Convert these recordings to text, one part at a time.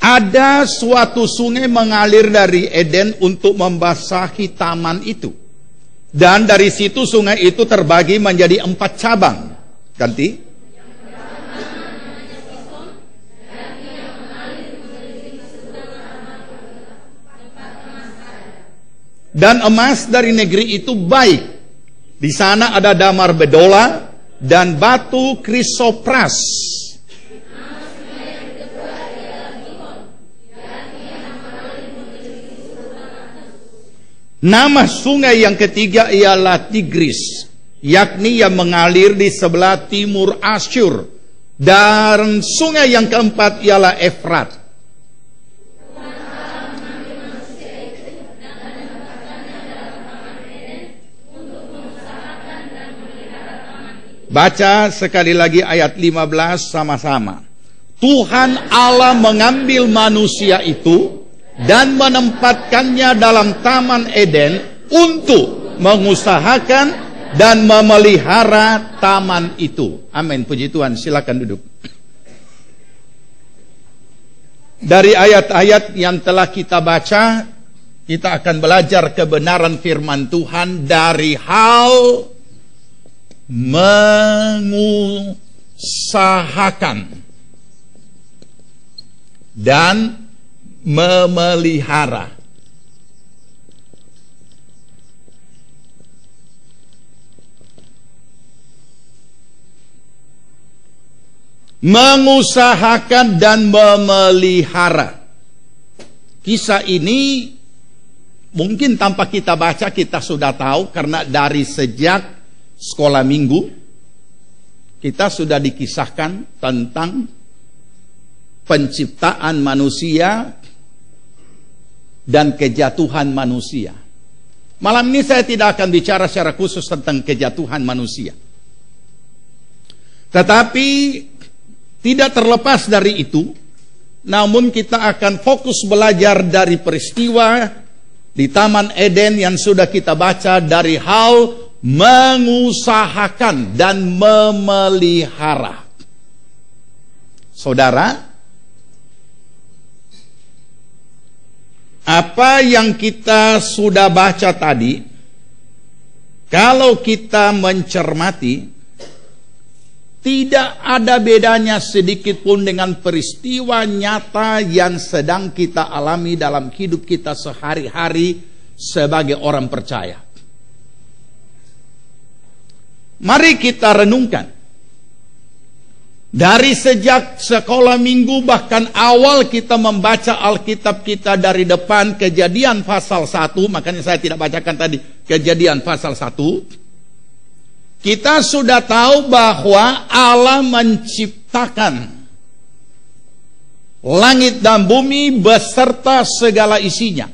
ada suatu sungai mengalir dari Eden untuk membasahi taman itu. Dan dari situ sungai itu terbagi menjadi 4 cabang. Ganti. Dan emas dari negeri itu baik. Di sana ada damar bedola dan batu krisopras. Nama sungai yang ketiga ialah Tigris, yakni yang mengalir di sebelah timur Asyur. Dan sungai yang keempat ialah Efrat. Baca sekali lagi ayat 15 sama-sama. Tuhan Allah mengambil manusia itu dan menempatkannya dalam Taman Eden untuk mengusahakan dan memelihara taman itu. Amin. Puji Tuhan. Silakan duduk. Dari ayat-ayat yang telah kita baca, kita akan belajar kebenaran firman Tuhan dari hal mengusahakan dan memelihara. Mengusahakan dan memelihara. Kisah ini mungkin tanpa kita baca kita sudah tahu, karena dari sejak sekolah minggu kita sudah dikisahkan tentang penciptaan manusia dan kejatuhan manusia. Malam ini saya tidak akan bicara secara khusus tentang kejatuhan manusia. Tetapi tidak terlepas dari itu, namun kita akan fokus belajar dari peristiwa di Taman Eden yang sudah kita baca, dari hal mengusahakan dan memelihara. Saudara, apa yang kita sudah baca tadi, kalau kita mencermati, tidak ada bedanya sedikit pun dengan peristiwa nyata yang sedang kita alami dalam hidup kita sehari-hari sebagai orang percaya. Mari kita renungkan. Dari sejak sekolah minggu, bahkan awal kita membaca Alkitab kita dari depan, Kejadian pasal 1, makanya saya tidak bacakan tadi Kejadian pasal 1. Kita sudah tahu bahwa Allah menciptakan langit dan bumi beserta segala isinya.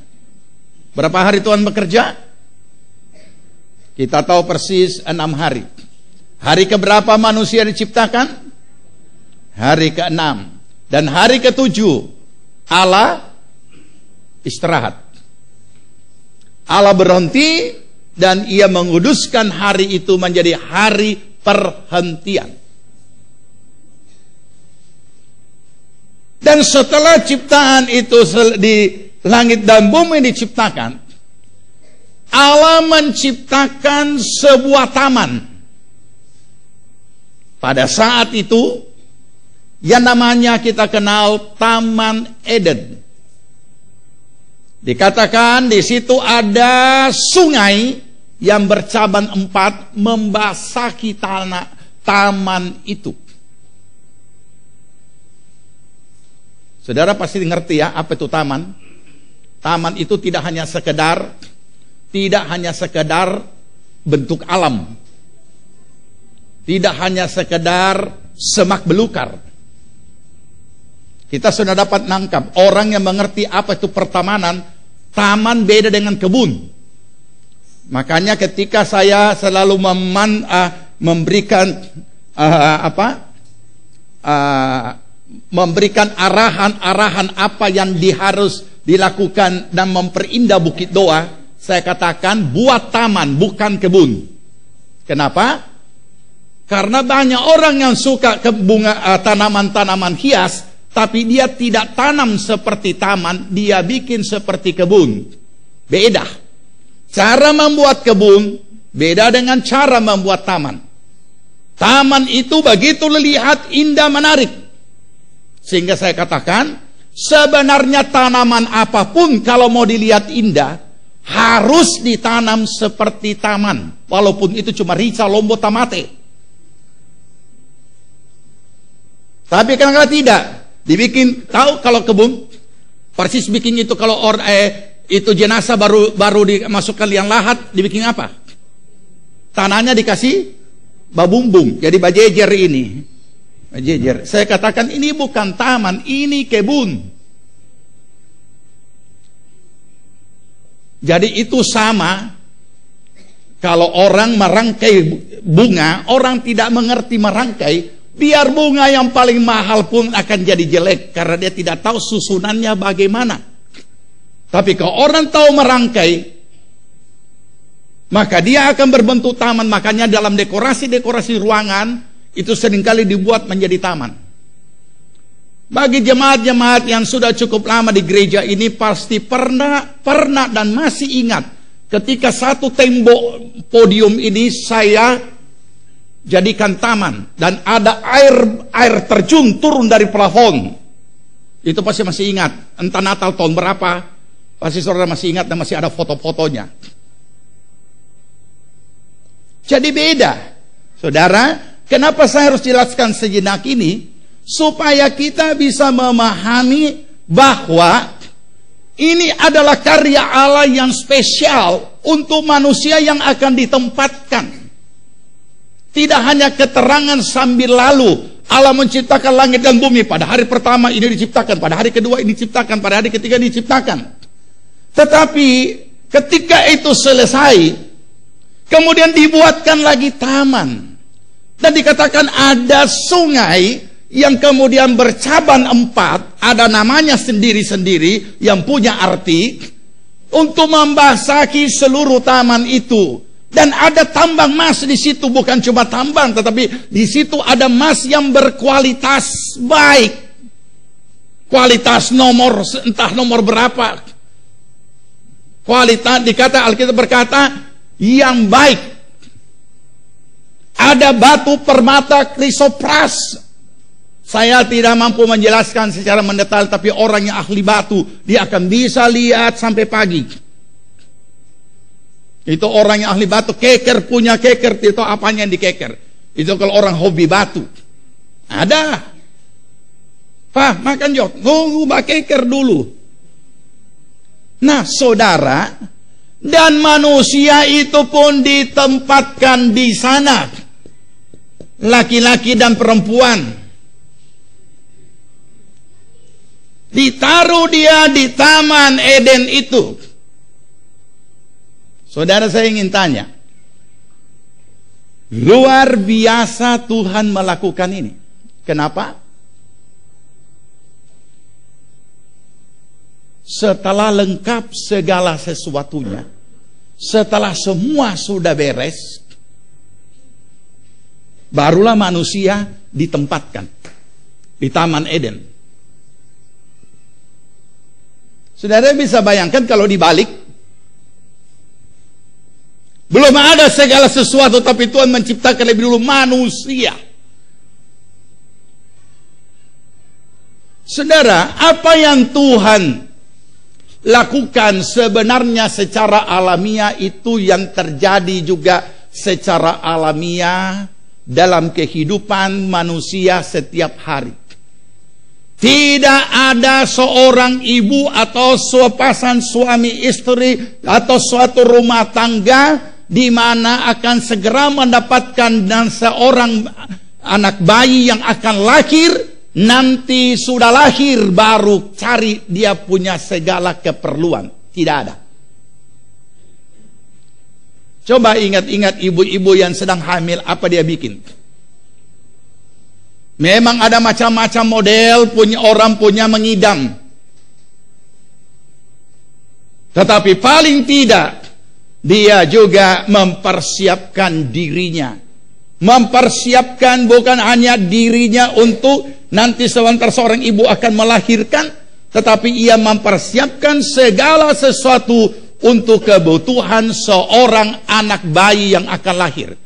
Berapa hari Tuhan bekerja? Kita tahu persis 6 hari. Hari keberapa manusia diciptakan? Hari ke-6. Dan hari ke-7 Allah istirahat. Allah berhenti dan ia menguduskan hari itu menjadi hari perhentian. Dan setelah ciptaan itu di langit dan bumi diciptakan, Allah menciptakan sebuah taman. Pada saat itu yang namanya kita kenal Taman Eden. Dikatakan di situ ada sungai yang bercabang 4 membasahi tanah taman itu. Saudara pasti ngerti ya apa itu taman. Taman itu tidak hanya sekedar bentuk alam. Tidak hanya sekedar semak belukar. Kita sudah dapat nangkap, orang yang mengerti apa itu pertamanan, taman beda dengan kebun. Makanya ketika saya selalu memberikan arahan-arahan apa yang harus dilakukan dan memperindah Bukit Doa, saya katakan buat taman bukan kebun. Kenapa? Karena banyak orang yang suka tanaman-tanaman hias, tapi dia tidak tanam seperti taman, dia bikin seperti kebun. Beda. Cara membuat kebun beda dengan cara membuat taman. Taman itu begitu dilihat indah, menarik. Sehingga saya katakan, sebenarnya tanaman apapun kalau mau dilihat indah, harus ditanam seperti taman. Walaupun itu cuma rica, lombo, tamate. Tapi kadang-kadang tidak. Dibikin, tahu kalau kebun, persis bikin itu kalau itu jenazah baru dimasukkan liang lahat, dibikin apa? Tanahnya dikasih babumbung, jadi bajejer ini. Bajejer. Saya katakan ini bukan taman, ini kebun. Jadi itu sama. Kalau orang merangkai bunga, orang tidak mengerti merangkai, biar bunga yang paling mahal pun akan jadi jelek karena dia tidak tahu susunannya bagaimana. Tapi kalau orang tahu merangkai, maka dia akan berbentuk taman. Makanya dalam dekorasi-dekorasi ruangan itu seringkali dibuat menjadi taman. Bagi jemaat-jemaat yang sudah cukup lama di gereja ini pasti pernah dan masih ingat ketika satu tembok podium ini saya jadikan taman dan ada air terjun turun dari plafon. Itu pasti masih ingat. Entah Natal tahun berapa, pasti saudara masih ingat dan masih ada foto-fotonya. Jadi beda. Saudara, kenapa saya harus jelaskan sejenak ini? Supaya kita bisa memahami bahwa ini adalah karya Allah yang spesial untuk manusia yang akan ditempatkan. Tidak hanya keterangan sambil lalu Allah menciptakan langit dan bumi. Pada hari pertama ini diciptakan, pada hari kedua ini diciptakan, pada hari ketiga diciptakan. Tetapi ketika itu selesai, kemudian dibuatkan lagi taman. Dan dikatakan ada sungai yang kemudian bercabang 4, ada namanya sendiri-sendiri yang punya arti untuk membasahi seluruh taman itu. Dan ada tambang emas di situ, bukan cuma tambang, tetapi di situ ada emas yang berkualitas baik. Kualitas entah nomor berapa. Kualitas, dikata Alkitab berkata yang baik. Ada batu permata krisopras. Saya tidak mampu menjelaskan secara mendetail, tapi orang yang ahli batu, dia akan bisa lihat sampai pagi. Itu orang yang ahli batu, keker punya keker, itu apanya yang dikeker. Itu kalau orang hobi batu. Ada. Pak, makan jok, tunggu bak keker dulu. Nah, saudara, dan manusia itu pun ditempatkan di sana. Laki-laki dan perempuan. Ditaruh dia di Taman Eden itu. Saudara, saya ingin tanya, luar biasa Tuhan melakukan ini. Kenapa? Setelah lengkap segala sesuatunya, setelah semua sudah beres, barulah manusia ditempatkan di Taman Eden. Saudara bisa bayangkan kalau dibalik, belum ada segala sesuatu, tapi Tuhan menciptakan lebih dulu manusia. Saudara, apa yang Tuhan lakukan sebenarnya secara alamiah itu yang terjadi juga secara alamiah dalam kehidupan manusia setiap hari. Tidak ada seorang ibu atau sepasang suami istri atau suatu rumah tangga di mana akan segera mendapatkan dan seorang anak bayi yang akan lahir, nanti sudah lahir baru cari dia punya segala keperluan. Tidak ada. Coba ingat-ingat ibu-ibu yang sedang hamil, apa dia bikin? Memang ada macam-macam model, orang punya mengidam. Tetapi paling tidak dia juga mempersiapkan dirinya. Mempersiapkan bukan hanya dirinya untuk nanti sebentar seorang ibu akan melahirkan, tetapi ia mempersiapkan segala sesuatu untuk kebutuhan seorang anak bayi yang akan lahir.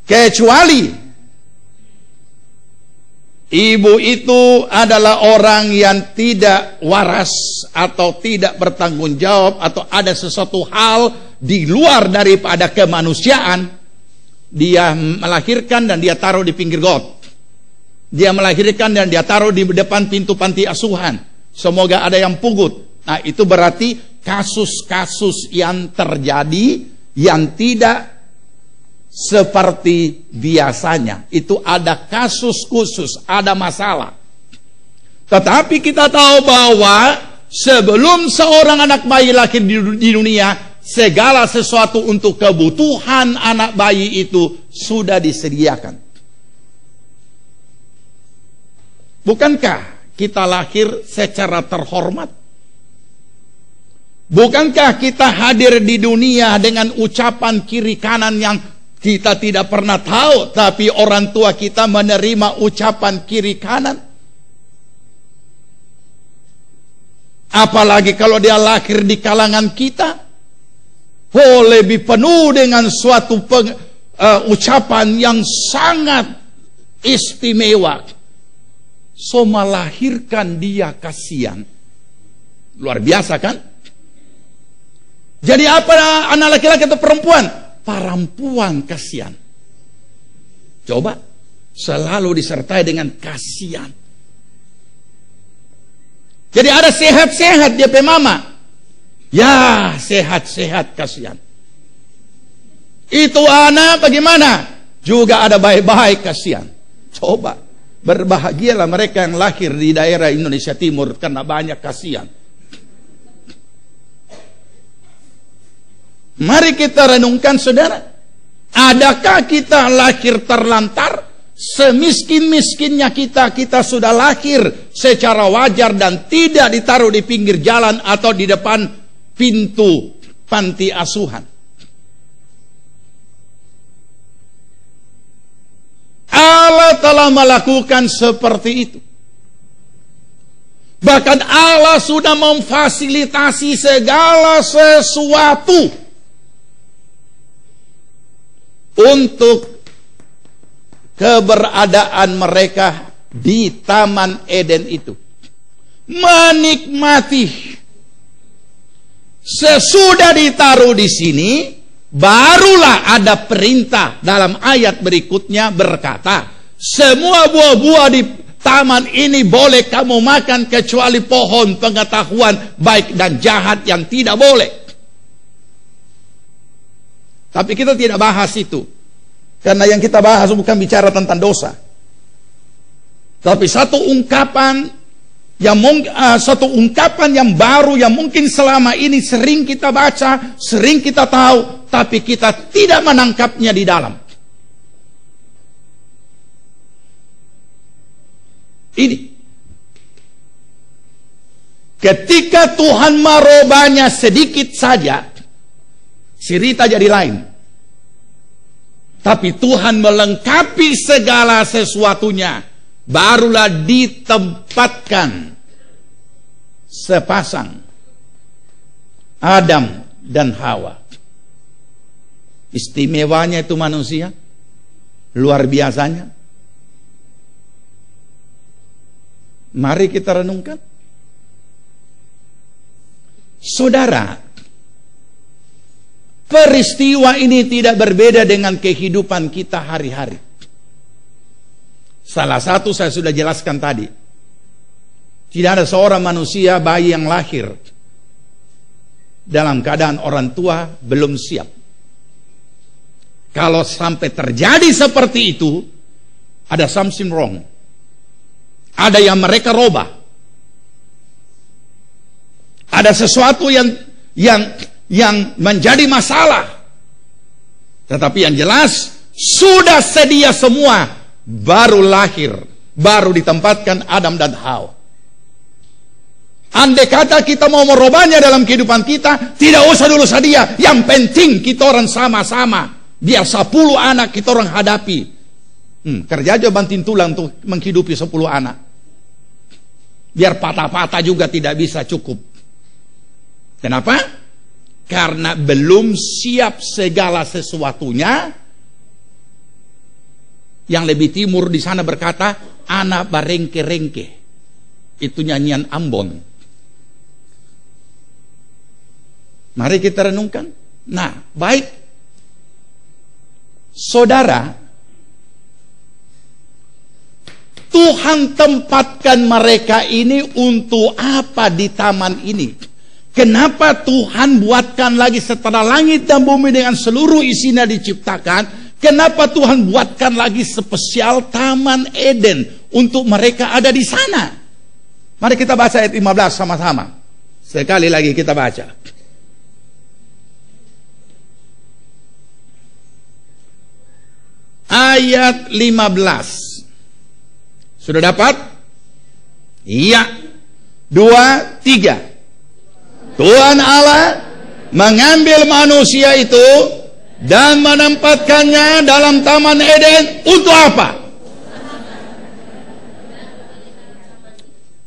Kecuali ibu itu adalah orang yang tidak waras atau tidak bertanggung jawab, atau ada sesuatu hal di luar daripada kemanusiaan. Dia melahirkan dan dia taruh di pinggir got. Dia melahirkan dan dia taruh di depan pintu panti asuhan. Semoga ada yang pugut. Nah, itu berarti kasus-kasus yang terjadi yang tidak seperti biasanya. Itu ada kasus khusus, ada masalah. Tetapi kita tahu bahwa sebelum seorang anak bayi lahir di dunia, segala sesuatu untuk kebutuhan anak bayi itu sudah disediakan. Bukankah kita lahir secara terhormat? Bukankah kita hadir di dunia dengan ucapan kiri kanan yang kita tidak pernah tahu, tapi orang tua kita menerima ucapan kiri kanan? Apalagi kalau dia lahir di kalangan kita, lebih penuh dengan suatu ucapan yang sangat istimewa. So, melahirkan dia kasihan. Luar biasa kan? Jadi apa anak laki-laki atau perempuan? Perempuan kasihan. Coba, selalu disertai dengan kasihan. Jadi ada sehat-sehat dia pe mama. Ya, sehat-sehat kasihan. Itu anak bagaimana? Juga ada baik-baik kasihan. Coba, berbahagialah mereka yang lahir di daerah Indonesia Timur karena banyak kasihan. Mari kita renungkan, saudara. Adakah kita lahir terlantar? Semiskin-miskinnya kita sudah lahir secara wajar dan tidak ditaruh di pinggir jalan atau di depan pintu panti asuhan. Allah telah melakukan seperti itu. Bahkan Allah sudah memfasilitasi segala sesuatu untuk keberadaan mereka di Taman Eden itu. Menikmati. Sesudah ditaruh di sini, barulah ada perintah dalam ayat berikutnya berkata, semua buah-buah di taman ini boleh kamu makan kecuali pohon pengetahuan baik dan jahat yang tidak boleh. Tapi kita tidak bahas itu, karena yang kita bahas bukan bicara tentang dosa. Tapi satu ungkapan yang baru yang mungkin selama ini sering kita baca, sering kita tahu, tapi kita tidak menangkapnya di dalam. Ini ketika Tuhan merubahnya sedikit saja, cerita jadi lain. Tapi Tuhan melengkapi segala sesuatunya, barulah ditempatkan sepasang Adam dan Hawa. Istimewanya itu manusia, luar biasanya. Mari kita renungkan. Saudara, peristiwa ini tidak berbeda dengan kehidupan kita hari-hari. Salah satu saya sudah jelaskan tadi. Tidak ada seorang manusia bayi yang lahir dalam keadaan orang tua belum siap. Kalau sampai terjadi seperti itu, ada something wrong. Ada yang mereka robah. Ada sesuatu yang menjadi masalah. Tetapi yang jelas sudah sedia semua, baru lahir, baru ditempatkan Adam dan Hawa. Andai kata kita mau merubahnya dalam kehidupan kita, tidak usah dulu sedia. Yang penting kita orang sama-sama. Biar 10 anak kita orang hadapi. Kerja aja banting tulang untuk menghidupi 10 anak. Biar patah-patah juga tidak bisa cukup. Kenapa? Karena belum siap segala sesuatunya. Yang lebih timur di sana berkata, ana barengke-rengke. Itu nyanyian Ambon. Mari kita renungkan. Nah, baik. Saudara, Tuhan tempatkan mereka ini untuk apa di taman ini? Kenapa Tuhan buatkan lagi setelah langit dan bumi dengan seluruh isinya diciptakan? Kenapa Tuhan buatkan lagi spesial Taman Eden untuk mereka ada di sana? Mari kita baca ayat 15 sama-sama. Sekali lagi kita baca. Ayat 15. Sudah dapat? Iya. 2, 3. Tuhan Allah mengambil manusia itu dan menempatkannya dalam Taman Eden untuk apa?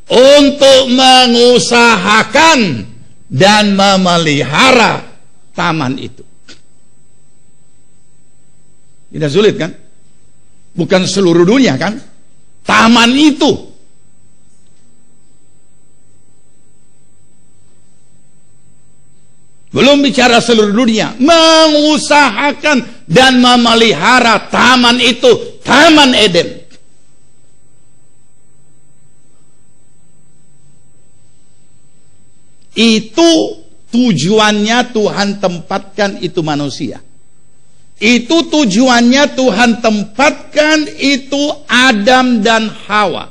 Untuk mengusahakan dan memelihara taman itu. Tidak sulit kan? Bukan seluruh dunia kan? Taman itu. Belum bicara seluruh dunia. Mengusahakan dan memelihara taman itu. Taman Eden. Itu tujuannya Tuhan tempatkan itu manusia. Itu tujuannya Tuhan tempatkan itu Adam dan Hawa.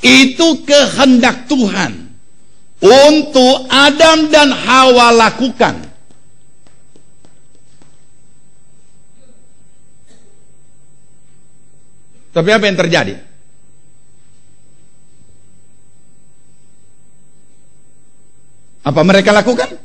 Itu kehendak Tuhan untuk Adam dan Hawa lakukan. Tapi apa yang terjadi? Apa mereka lakukan?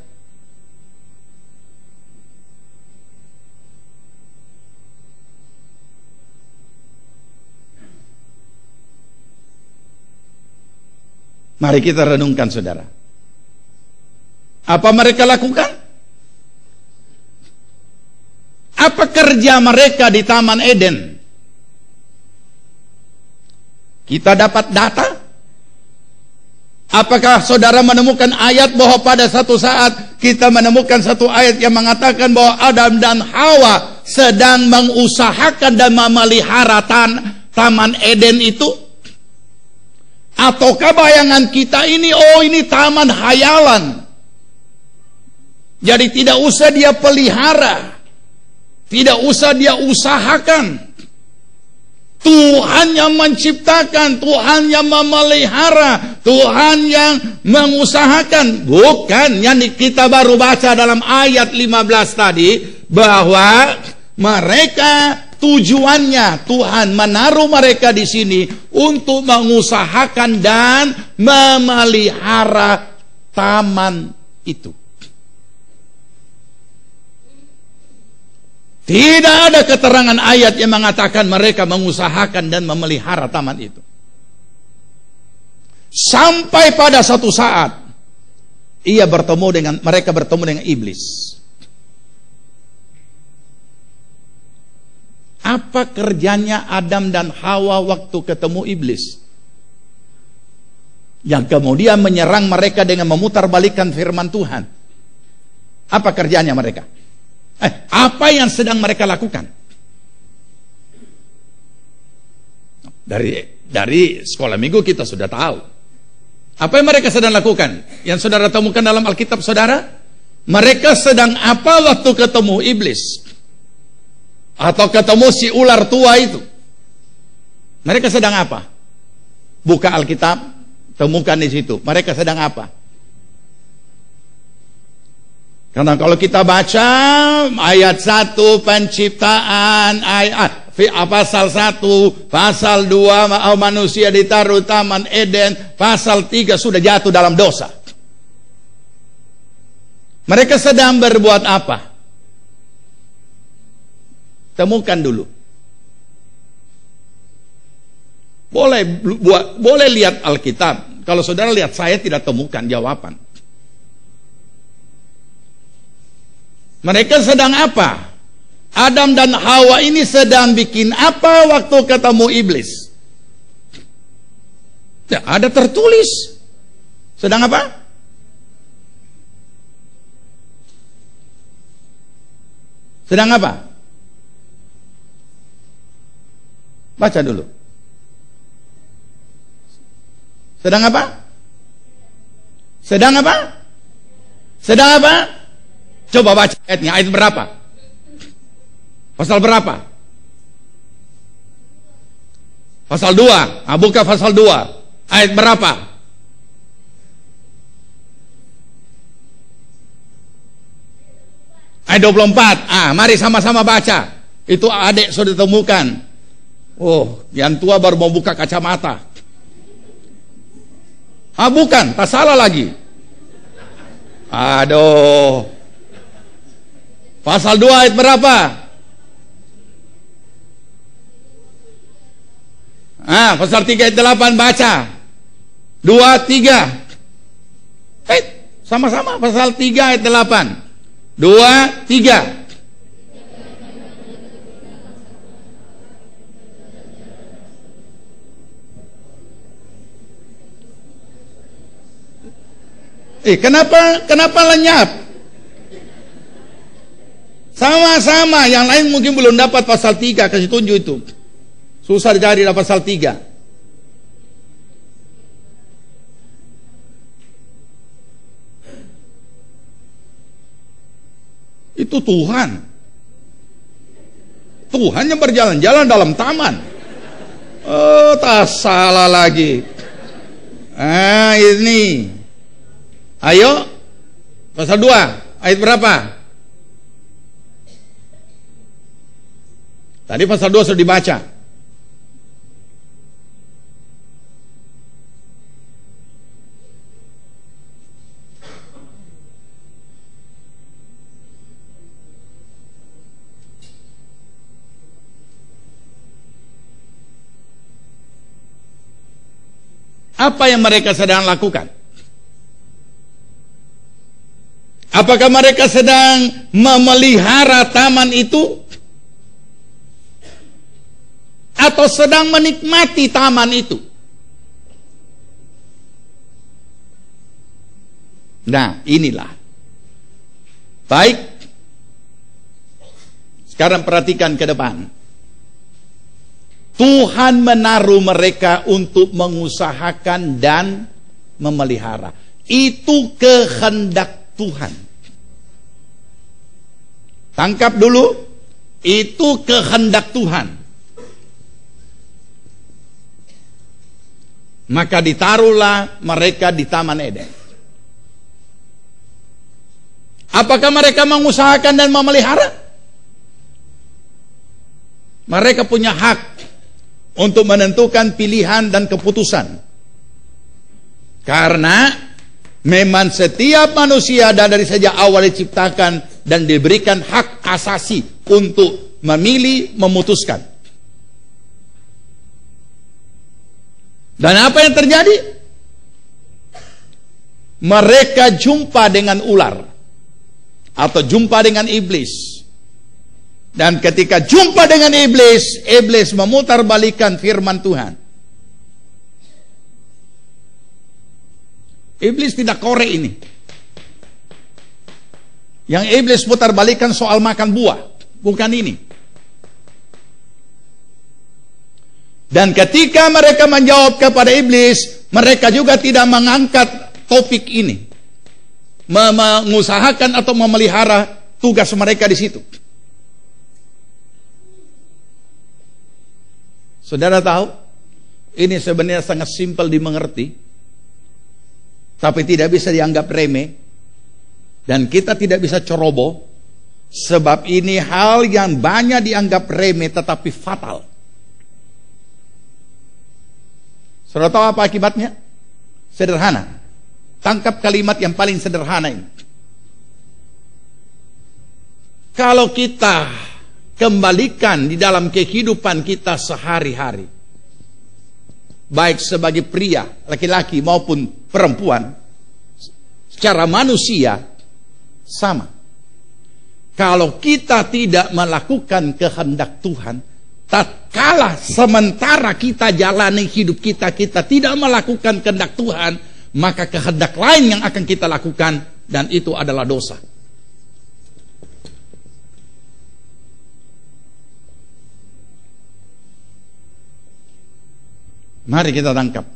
Mari kita renungkan, saudara. Apa mereka lakukan? Apa kerja mereka di Taman Eden? Kita dapat data? Apakah saudara menemukan ayat bahwa pada satu saat kita menemukan satu ayat yang mengatakan bahwa Adam dan Hawa sedang mengusahakan dan memelihara Taman Eden itu? Ataukah bayangan kita ini, oh ini taman hayalan, jadi tidak usah dia pelihara, tidak usah dia usahakan. Tuhan yang menciptakan, Tuhan yang memelihara, Tuhan yang mengusahakan. Bukan, yang kita baru baca dalam ayat 15 tadi, bahwa mereka tujuannya Tuhan menaruh mereka di sini untuk mengusahakan dan memelihara taman itu. Tidak ada keterangan ayat yang mengatakan mereka mengusahakan dan memelihara taman itu. Sampai pada satu saat mereka bertemu dengan iblis. Apa kerjanya Adam dan Hawa waktu ketemu iblis? Yang kemudian menyerang mereka dengan memutarbalikkan firman Tuhan. Apa kerjanya mereka? Apa yang sedang mereka lakukan? Dari sekolah minggu kita sudah tahu. Apa yang mereka sedang lakukan? Yang saudara temukan dalam Alkitab saudara? Mereka sedang apa waktu ketemu iblis? Atau ketemu si ular tua itu? Mereka sedang apa? Buka Alkitab, temukan di situ. Mereka sedang apa? Karena kalau kita baca ayat 1 penciptaan, pasal 1, pasal 2 manusia ditaruh Taman Eden, pasal 3 sudah jatuh dalam dosa. Mereka sedang berbuat apa? Temukan dulu. Boleh lihat Alkitab. Kalau saudara lihat, saya tidak temukan jawaban. Mereka sedang apa? Adam dan Hawa ini sedang bikin apa waktu ketemu iblis? Ya, ada tertulis. Sedang apa? Sedang apa? Baca dulu. Sedang apa? Sedang apa? Sedang apa? Coba baca ayatnya. Ayat berapa? Pasal berapa? Pasal 2. Buka pasal 2. Ayat berapa? Ayat 24. Mari sama-sama baca. Itu adik sudah ditemukan. Oh, yang tua baru mau buka kacamata. Bukan, tak salah lagi. Aduh. Pasal 2 ayat berapa? Pasal 3 ayat 8 baca. 2, 3. Sama-sama pasal 3 ayat 8. 2, 3. Kenapa lenyap? Sama-sama, yang lain mungkin belum dapat pasal 3, kasih tunjuk itu. Susah dicari dapat pasal 3. Itu Tuhan. Tuhan yang berjalan-jalan dalam taman. Tak salah lagi. Ini. Ayo, pasal 2, ayat berapa? Tadi pasal 2 sudah dibaca. Apa yang mereka sedang lakukan? Apakah mereka sedang memelihara taman itu? Atau sedang menikmati taman itu? Nah, inilah. Baik. Sekarang perhatikan ke depan. Tuhan menaruh mereka untuk mengusahakan dan memelihara. Itu kehendak Tuhan. Tangkap dulu, itu kehendak Tuhan. Maka ditaruhlah mereka di Taman Eden. Apakah mereka mengusahakan dan memelihara? Mereka punya hak untuk menentukan pilihan dan keputusan. Karena memang setiap manusia dari sejak awal diciptakan dan diberikan hak asasi untuk memilih, memutuskan. Dan apa yang terjadi? Mereka jumpa dengan ular atau jumpa dengan iblis. Dan ketika jumpa dengan iblis, iblis memutarbalikkan firman Tuhan. Iblis tidak korek ini. Yang iblis putar balikan soal makan buah, bukan ini. Dan ketika mereka menjawab kepada iblis, mereka juga tidak mengangkat topik ini. Mengusahakan atau memelihara tugas mereka di situ. Saudara tahu, ini sebenarnya sangat simpel dimengerti. Tapi tidak bisa dianggap remeh. Dan kita tidak bisa ceroboh. Sebab ini hal yang banyak dianggap remeh tetapi fatal. Saudara tahu apa akibatnya? Sederhana. Tangkap kalimat yang paling sederhana ini. Kalau kita kembalikan di dalam kehidupan kita sehari-hari. Baik sebagai pria, laki-laki maupun perempuan, secara manusia sama. Kalau kita tidak melakukan kehendak Tuhan, tatkala sementara kita jalani hidup kita tidak melakukan kehendak Tuhan, maka kehendak lain yang akan kita lakukan, dan itu adalah dosa. Mari kita tangkap.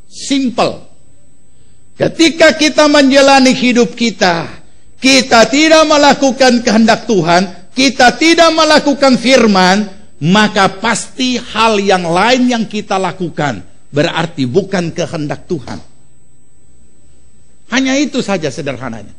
Simple. Ketika kita menjalani hidup kita tidak melakukan kehendak Tuhan, kita tidak melakukan firman, maka pasti hal yang lain yang kita lakukan berarti bukan kehendak Tuhan. Hanya itu saja sederhananya.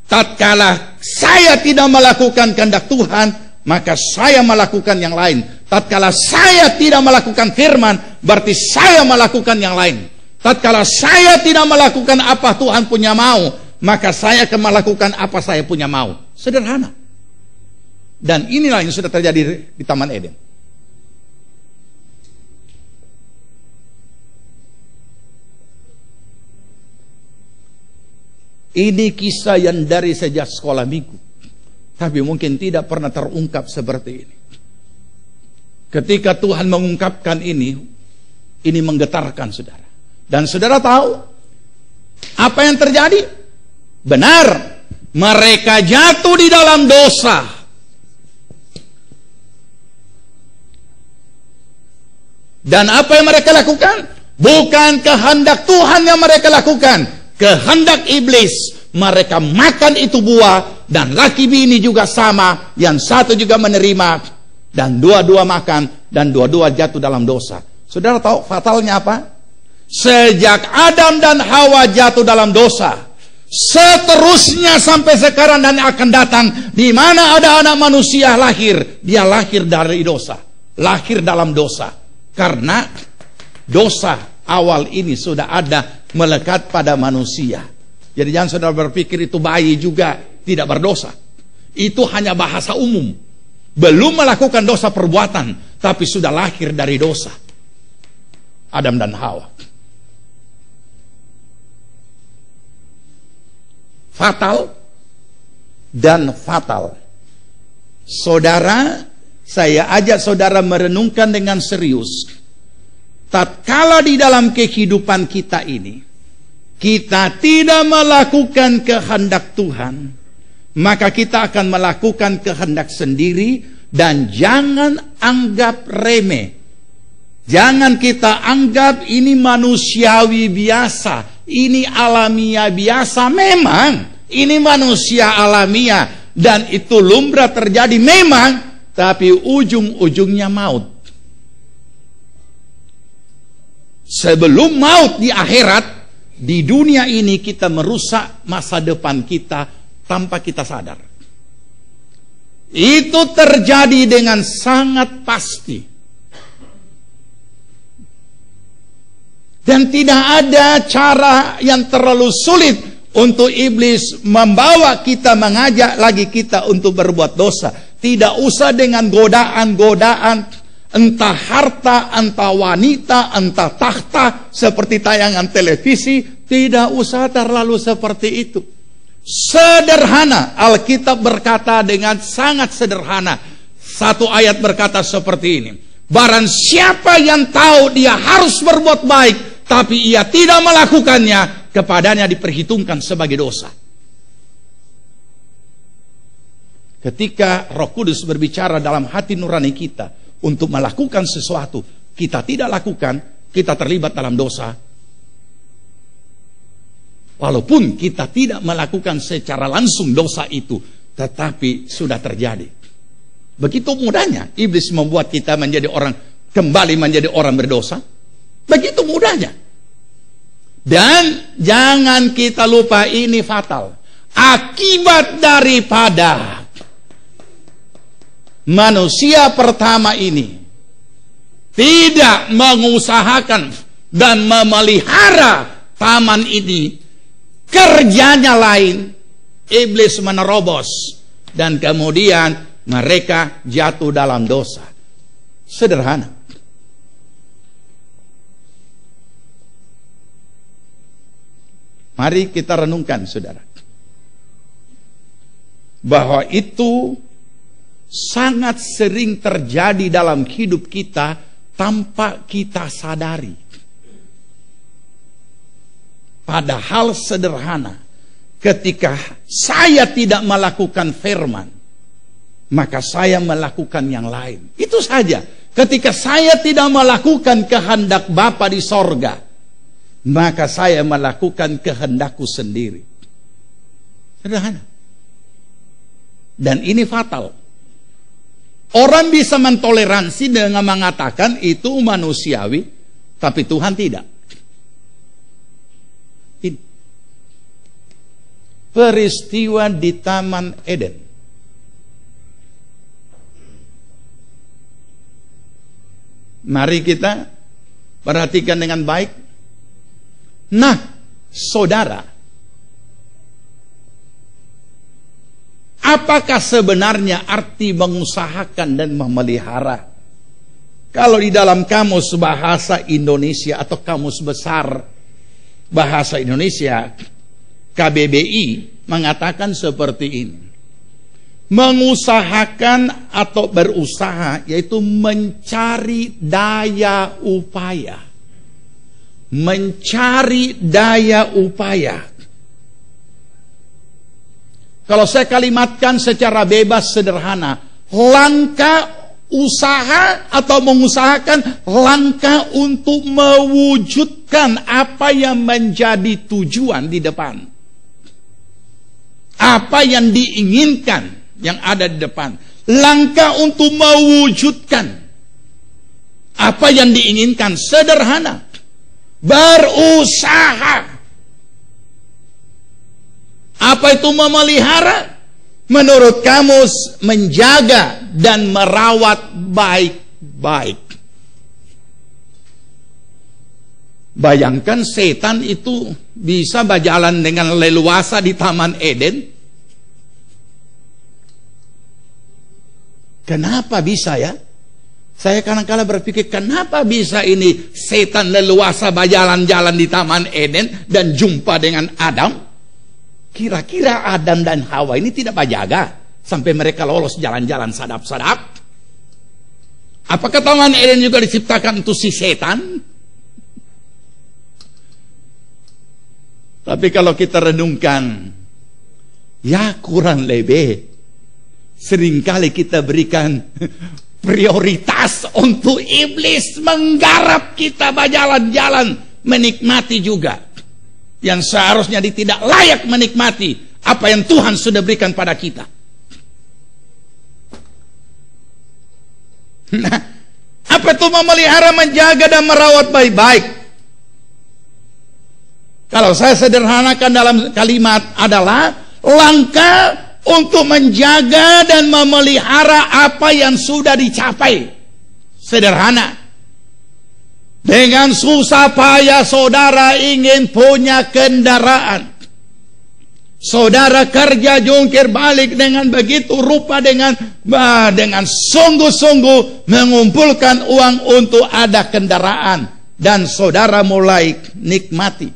Tatkala saya tidak melakukan kehendak Tuhan, maka saya melakukan yang lain. Tatkala saya tidak melakukan firman, berarti saya melakukan yang lain. Tatkala saya tidak melakukan apa Tuhan punya mau, maka saya akan melakukan apa saya punya mau. Sederhana. Dan inilah yang sudah terjadi di Taman Eden. Ini kisah yang dari sejak sekolah minggu, tapi mungkin tidak pernah terungkap seperti ini. Ketika Tuhan mengungkapkan ini menggetarkan saudara. Dan saudara tahu apa yang terjadi? Benar, mereka jatuh di dalam dosa. Dan apa yang mereka lakukan? Bukan kehendak Tuhan yang mereka lakukan, kehendak iblis. Mereka makan itu buah, dan laki bini juga sama, yang satu juga menerima, dan dua-dua makan, dan dua-dua jatuh dalam dosa. Saudara tahu fatalnya apa? Sejak Adam dan Hawa jatuh dalam dosa, seterusnya sampai sekarang dan akan datang, di mana ada anak manusia lahir, dia lahir dari dosa, lahir dalam dosa. Karena dosa awal ini sudah ada melekat pada manusia. Jadi jangan saudara berpikir itu bayi juga tidak berdosa. Itu hanya bahasa umum. Belum melakukan dosa perbuatan, tapi sudah lahir dari dosa. Adam dan Hawa. Fatal dan fatal. Saudara, saya ajak saudara merenungkan dengan serius. Tatkala di dalam kehidupan kita ini, kita tidak melakukan kehendak Tuhan, maka kita akan melakukan kehendak sendiri. Dan jangan anggap remeh. Jangan kita anggap ini manusiawi biasa, ini alamiah biasa. Memang ini manusia alamiah, dan itu lumrah terjadi memang, tapi ujung-ujungnya maut. Sebelum maut di akhirat, di dunia ini kita merusak masa depan kita tanpa kita sadar. Itu terjadi dengan sangat pasti. Dan tidak ada cara yang terlalu sulit untuk iblis membawa kita, mengajak lagi kita untuk berbuat dosa. Tidak usah dengan godaan-godaan, entah harta, entah wanita, entah takhta, seperti tayangan televisi. Tidak usah terlalu seperti itu. Sederhana. Alkitab berkata dengan sangat sederhana. Satu ayat berkata seperti ini: barang siapa yang tahu dia harus berbuat baik, tapi ia tidak melakukannya, kepadanya diperhitungkan sebagai dosa. Ketika Roh Kudus berbicara dalam hati nurani kita untuk melakukan sesuatu, kita tidak lakukan, kita terlibat dalam dosa. Walaupun kita tidak melakukan secara langsung dosa itu, tetapi sudah terjadi. Begitu mudahnya iblis membuat kita menjadi orang, kembali menjadi orang berdosa. Begitu mudahnya. Dan jangan kita lupa, ini fatal. Akibat daripada manusia pertama ini tidak mengusahakan dan memelihara taman ini, kerjanya lain, iblis menerobos, dan kemudian mereka jatuh dalam dosa. Sederhana. Mari kita renungkan, saudara, bahwa itu sangat sering terjadi dalam hidup kita tanpa kita sadari. Padahal sederhana, ketika saya tidak melakukan firman, maka saya melakukan yang lain. Itu saja. Ketika saya tidak melakukan kehendak Bapa di sorga, maka saya melakukan kehendakku sendiri. Sederhana. Dan ini fatal. Orang bisa mentoleransi dengan mengatakan itu manusiawi, tapi Tuhan tidak. Ini peristiwa di Taman Eden. Mari kita perhatikan dengan baik. Nah, saudara, apakah sebenarnya arti mengusahakan dan memelihara? Kalau di dalam kamus bahasa Indonesia atau kamus besar bahasa Indonesia, KBBI mengatakan seperti ini. Mengusahakan atau berusaha, yaitu mencari daya upaya. Mencari daya upaya. Kalau saya kalimatkan secara bebas sederhana, langkah usaha atau mengusahakan langkah untuk mewujudkan apa yang menjadi tujuan di depan. Apa yang diinginkan yang ada di depan. Langkah untuk mewujudkan apa yang diinginkan. Sederhana. Berusaha. Apa itu memelihara? Menurut kamus, menjaga dan merawat baik-baik. Bayangkan setan itu bisa berjalan dengan leluasa di Taman Eden. Kenapa bisa ya? Saya kadang-kadang berpikir, kenapa bisa ini setan leluasa berjalan-jalan di Taman Eden dan jumpa dengan Adam? Kira-kira Adam dan Hawa ini tidak berjaga sampai mereka lolos jalan-jalan sadap-sadap? Apakah Taman Eden juga diciptakan untuk si setan? Tapi kalau kita renungkan, ya kurang lebih seringkali kita berikan prioritas untuk iblis menggarap kita berjalan-jalan, menikmati juga yang seharusnya dia tidak layak menikmati apa yang Tuhan sudah berikan pada kita. Nah, apa itu memelihara, menjaga dan merawat baik-baik? Kalau saya sederhanakan dalam kalimat adalah langkah untuk menjaga dan memelihara apa yang sudah dicapai. Sederhana. Dengan susah payah saudara ingin punya kendaraan. Saudara kerja jungkir balik dengan begitu rupa, dengan sungguh-sungguh mengumpulkan uang untuk ada kendaraan. Dan saudara mulai nikmati.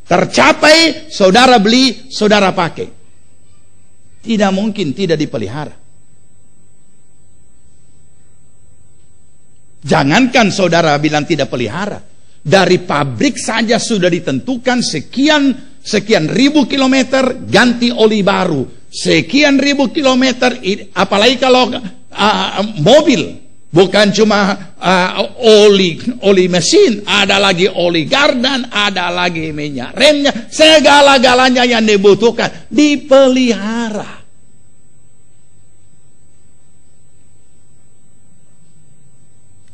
Tercapai, saudara beli, saudara pakai. Tidak mungkin tidak dipelihara. Jangankan saudara bilang tidak pelihara. Dari pabrik saja sudah ditentukan sekian ribu kilometer ganti oli baru. Sekian ribu kilometer, apalagi kalau mobil. Bukan cuma oli mesin, ada lagi oli gardan, ada lagi minyak remnya, segala-galanya yang dibutuhkan dipelihara.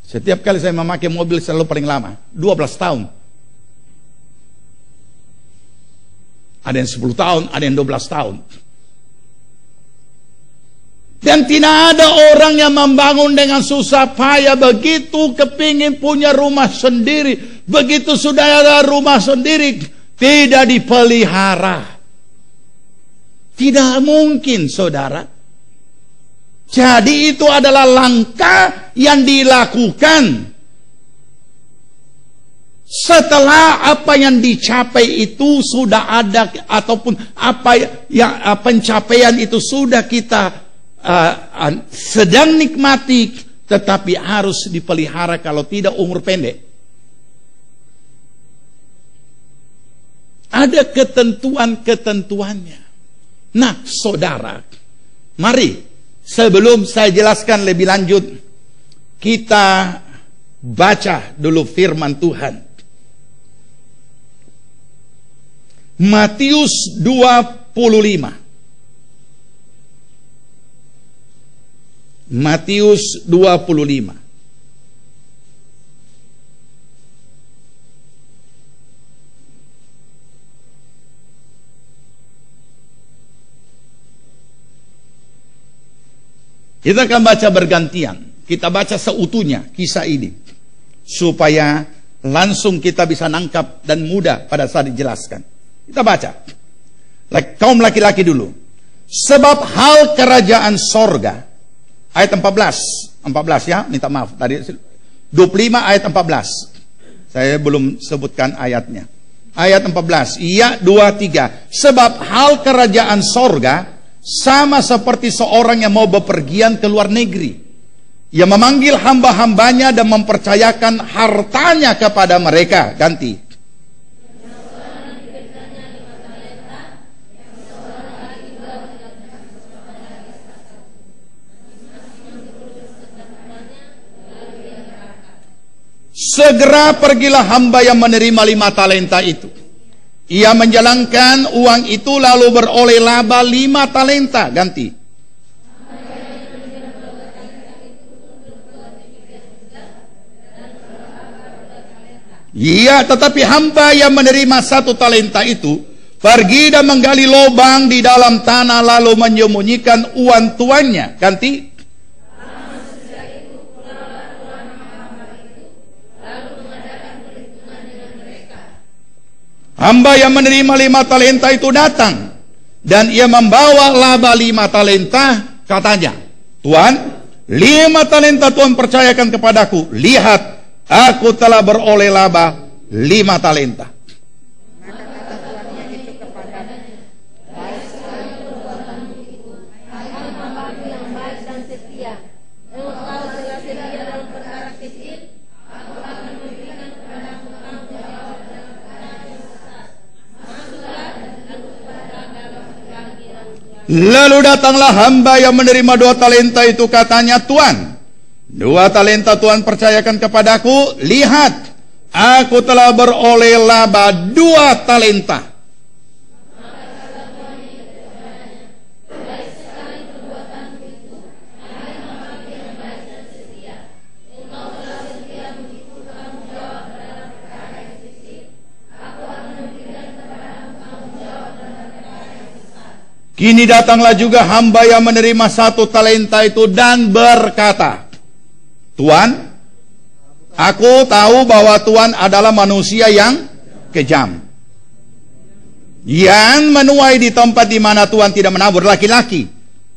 Setiap kali saya memakai mobil selalu paling lama 12 tahun. Ada yang 10 tahun, ada yang 12 tahun. Dan tidak ada orang yang membangun dengan susah payah, begitu kepingin punya rumah sendiri, begitu sudah ada rumah sendiri, tidak dipelihara. Tidak mungkin, saudara. Jadi itu adalah langkah yang dilakukan setelah apa yang dicapai itu sudah ada, ataupun apa yang pencapaian itu sudah kita sedang nikmati, tetapi harus dipelihara, kalau tidak umur pendek. Ada ketentuan-ketentuannya. Nah, saudara, mari sebelum saya jelaskan lebih lanjut, kita baca dulu firman Tuhan. Matius 25. Matius 25. Kita akan baca bergantian. Kita baca seutuhnya kisah ini, supaya langsung kita bisa nangkap dan mudah pada saat dijelaskan. Kita baca. Kaum laki-laki dulu. Sebab hal kerajaan sorga, ayat 14 ya, minta maaf tadi 25 ayat 14. Saya belum sebutkan ayatnya. Ayat 14, iya 23. Sebab hal kerajaan sorga sama seperti seorang yang mau bepergian ke luar negeri. Ia memanggil hamba-hambanya dan mempercayakan hartanya kepada mereka. Ganti. Segera pergilah hamba yang menerima 5 talenta itu. Ia menjalankan uang itu lalu beroleh laba 5 talenta. Ganti. Iya, tetapi hamba yang menerima 1 talenta itu pergi dan menggali lubang di dalam tanah lalu menyembunyikan uang tuannya. Ganti. Hamba yang menerima 5 talenta itu datang, dan ia membawa laba 5 talenta. Katanya, Tuan, 5 talenta Tuhan percayakan kepadaku. Lihat, aku telah beroleh laba 5 talenta. Maka kata tuannya itu kepadanya, baik sekali perbuatanmu itu, hai hamba-Mu yang baik dan setia. Engkau telah setia dalam perkara kecil, aku akan memberikan kepadamu tanggung jawab dalam perkara yang besar. Masuklah dan duduk pada dalam kebangkitan Tuhan. Lalu datanglah hamba yang menerima 2 talenta itu. Katanya, Tuan, 2 talenta Tuhan percayakan kepadaku. Lihat, aku telah beroleh laba 2 talenta. Kini datanglah juga hamba yang menerima 1 talenta itu dan berkata, Tuan, aku tahu bahwa Tuhan adalah manusia yang kejam, yang menuai di tempat di mana Tuhan tidak menabur laki-laki,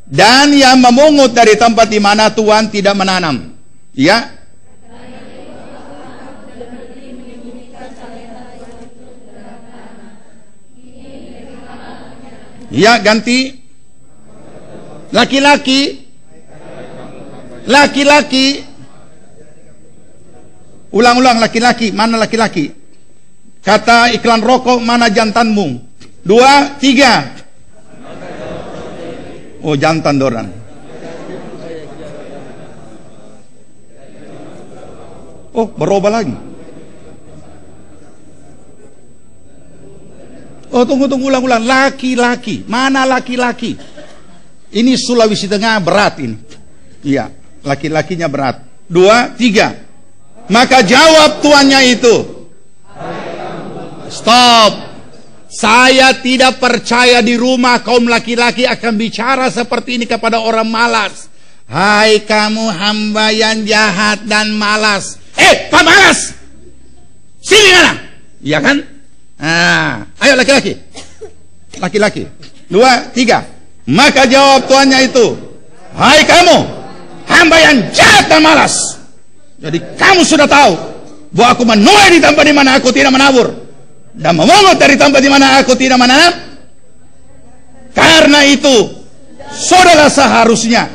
dan yang memungut dari tempat di mana Tuhan tidak menanam. Ya. Ya, ganti. Laki-laki. Laki-laki. Ulang-ulang, laki-laki. Mana laki-laki? Kata iklan rokok, mana jantanmu? 2, 3. Oh, jantan doran. Oh, berubah lagi. Oh, tunggu, ulang-ulang. Laki-laki. Mana laki-laki? Ini Sulawesi Tengah berat ini. Iya, laki-lakinya berat. 2, 3. Maka jawab tuannya itu. Stop. Saya tidak percaya di rumah kaum laki-laki akan bicara seperti ini kepada orang malas. Hai kamu hamba yang jahat dan malas. Pak malas! Sini mana? Iya kan? Ayo laki-laki. Laki-laki. 2, 3. Maka jawab tuannya itu, hai kamu, hamba yang jahat dan malas. Jadi kamu sudah tahu bahwa aku menuai di tempat di mana aku tidak menabur, dan memungut dari tempat di mana aku tidak menanam. Karena itu, saudara seharusnya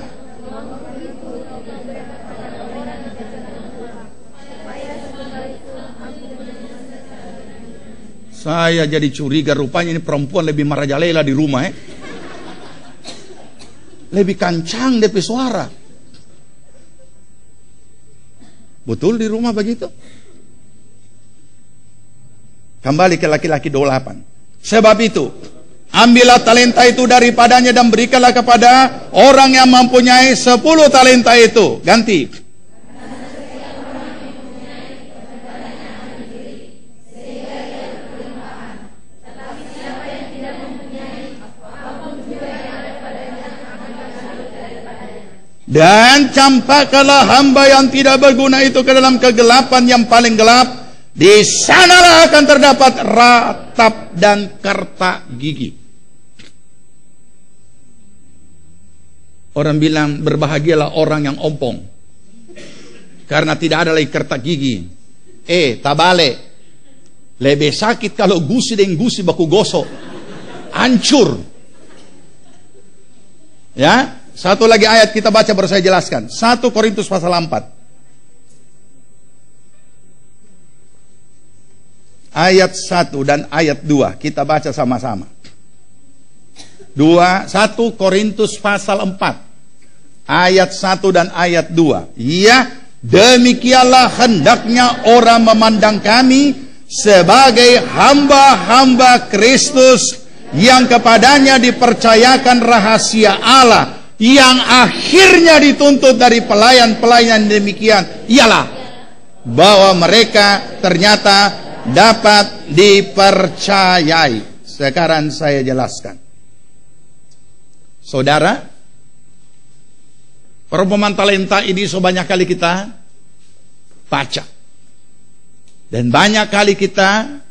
saya jadi curiga, rupanya ini perempuan lebih merajalela di rumah. Lebih kancang DP suara. Betul di rumah begitu? Kembali ke laki-laki 28. Sebab itu, ambillah talenta itu daripadanya dan berikanlah kepada orang yang mempunyai 10 talenta itu. Ganti. Dan campakkanlah hamba yang tidak berguna itu ke dalam kegelapan yang paling gelap. Di sanalah akan terdapat ratap dan kerta gigi. Orang bilang berbahagialah orang yang ompong, karena tidak ada lagi kerta gigi. Tabale. Lebih sakit kalau gusi dan gusi baku gosok. Hancur. Ya. Satu lagi ayat kita baca baru saya jelaskan. 1 Korintus pasal 4. Ayat 1 dan ayat 2. Kita baca sama-sama. 1 Korintus pasal 4. Ayat 1 dan ayat 2. Ya, demikianlah hendaknya orang memandang kami sebagai hamba-hamba Kristus yang kepadanya dipercayakan rahasia Allah, yang akhirnya dituntut dari pelayan-pelayan demikian ialah bahwa mereka ternyata dapat dipercayai. Sekarang saya jelaskan. Saudara, perumpamaan talenta ini sebanyak kali kita baca, dan banyak kali kita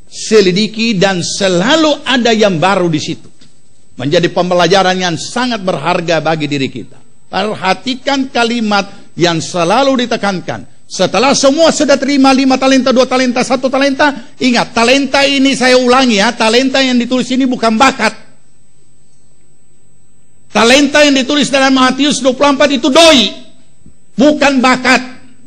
selidiki, dan selalu ada yang baru di situ. Menjadi pembelajaran yang sangat berharga bagi diri kita. Perhatikan kalimat yang selalu ditekankan. Setelah semua sudah terima 5 talenta, 2 talenta, 1 talenta. Ingat, talenta ini saya ulangi ya. Talenta yang ditulis ini bukan bakat. Talenta yang ditulis dalam Matius 24 itu doi. Bukan bakat.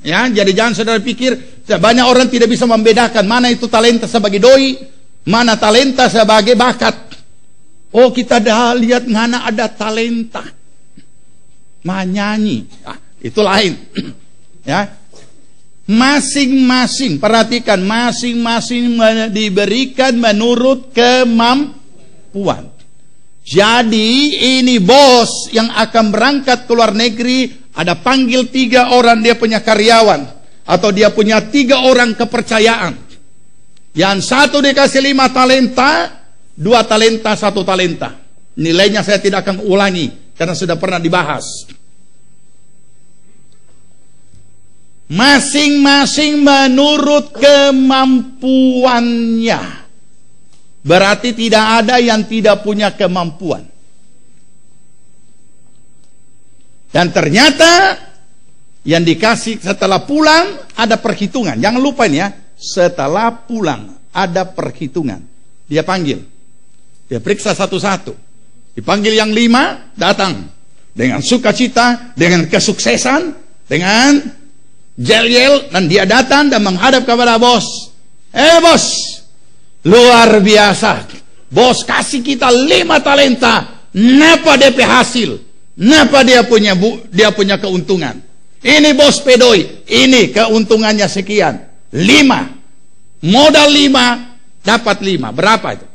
Ya, jadi jangan saudara pikir, banyak orang tidak bisa membedakan mana itu talenta sebagai doi, mana talenta sebagai bakat. Oh, kita dah lihat ngana ada talenta menyanyi, itu lain. Ya, masing-masing, perhatikan, masing-masing diberikan menurut kemampuan. Jadi ini bos yang akan berangkat ke luar negeri, ada panggil 3 orang dia punya karyawan, atau dia punya 3 orang kepercayaan. Yang satu dikasih 5 talenta, 2 talenta, 1 talenta. Nilainya saya tidak akan ulangi karena sudah pernah dibahas. Masing-masing menurut kemampuannya. Berarti tidak ada yang tidak punya kemampuan. Dan ternyata yang dikasih setelah pulang ada perhitungan. Jangan lupa ini ya, setelah pulang ada perhitungan. Dia panggil. Dia periksa satu-satu. Dipanggil yang 5, datang. Dengan sukacita, dengan kesuksesan, dengan yel-yel. Dan dia datang dan menghadap kepada bos. Bos, luar biasa. Bos kasih kita 5 talenta. Napa DP hasil? Napa dia punya keuntungan? Ini bos pedoi. Ini keuntungannya sekian. 5. Modal 5, dapat 5. Berapa itu?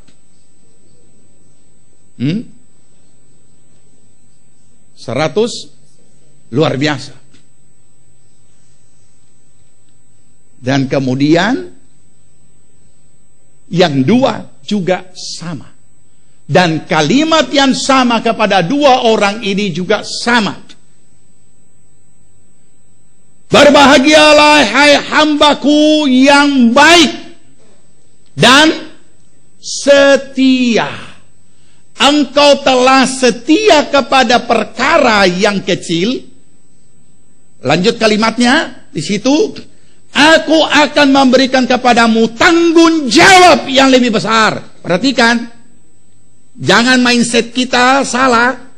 100, luar biasa. Dan kemudian yang 2 juga sama. Dan kalimat yang sama kepada 2 orang ini juga sama. Berbahagialah hai hambaku yang baik dan setia. engkau telah setia kepada perkara yang kecil. Lanjut kalimatnya di situ, aku akan memberikan kepadamu tanggung jawab yang lebih besar. Perhatikan, jangan mindset kita salah.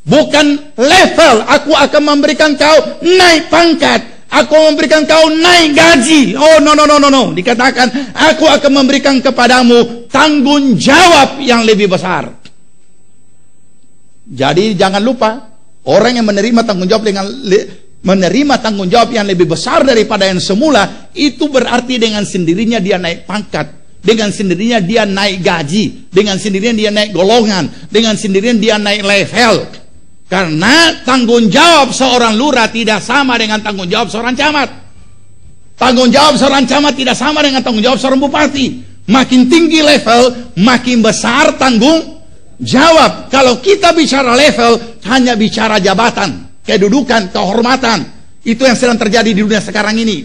Bukan level, aku akan memberikan kau naik pangkat, aku memberikan kau naik gaji. Oh no. Dikatakan, aku akan memberikan kepadamu tanggung jawab yang lebih besar. Jadi jangan lupa, orang yang menerima tanggung jawab yang lebih besar daripada yang semula, itu berarti dengan sendirinya dia naik pangkat, dengan sendirinya dia naik gaji, dengan sendirinya dia naik golongan, dengan sendirinya dia naik level. Karena tanggung jawab seorang lurah tidak sama dengan tanggung jawab seorang camat. Tanggung jawab seorang camat tidak sama dengan tanggung jawab seorang bupati. Makin tinggi level, makin besar tanggung jawab. Kalau kita bicara level, hanya bicara jabatan, kedudukan, kehormatan. Itu yang sedang terjadi di dunia sekarang ini.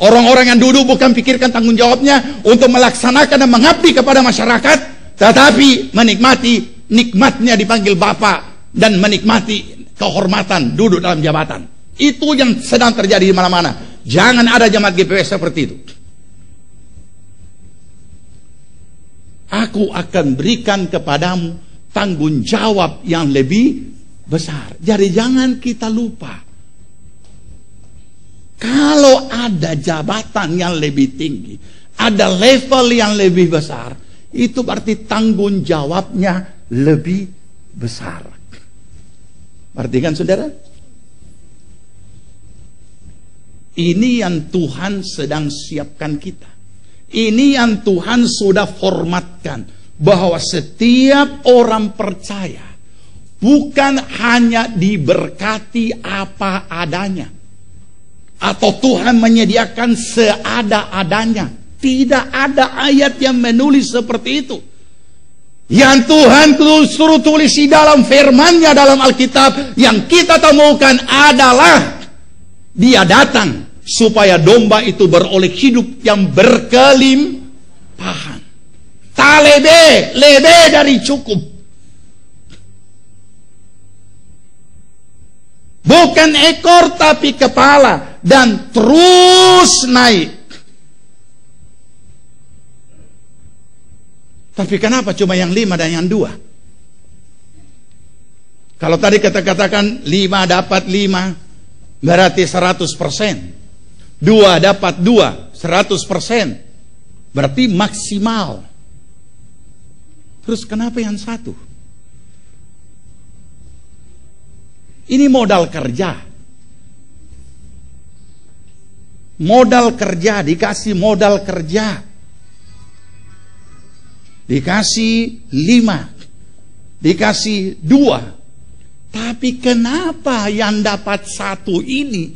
Orang-orang yang duduk bukan pikirkan tanggung jawabnya untuk melaksanakan dan mengabdi kepada masyarakat, tetapi menikmati nikmatnya dipanggil Bapak dan menikmati kehormatan duduk dalam jabatan. Itu yang sedang terjadi di mana-mana. Jangan ada jemaat GPWS seperti itu. Aku akan berikan kepadamu tanggung jawab yang lebih besar. Jadi jangan kita lupa, kalau ada jabatan yang lebih tinggi, ada level yang lebih besar, itu berarti tanggung jawabnya lebih besar. Perhatikan saudara, ini yang Tuhan sedang siapkan kita. Ini yang Tuhan sudah formatkan, bahwa setiap orang percaya bukan hanya diberkati apa adanya, atau Tuhan menyediakan seada-adanya. Tidak ada ayat yang menulis seperti itu. Yang Tuhan suruh tulis di dalam firman-Nya dalam Alkitab, yang kita temukan adalah Dia datang supaya domba itu beroleh hidup yang berkelimpahan. Tak lebih dari cukup. Bukan ekor tapi kepala, dan terus naik. Tapi kenapa cuma yang 5 dan yang 2? Kalau tadi kita katakan 5 dapat 5, berarti 100%. 2 dapat 2, 100%. Berarti maksimal. Terus kenapa yang 1? Ini modal kerja. Modal kerja, dikasih modal kerja. Dikasih 5, dikasih 2. Tapi kenapa yang dapat 1 ini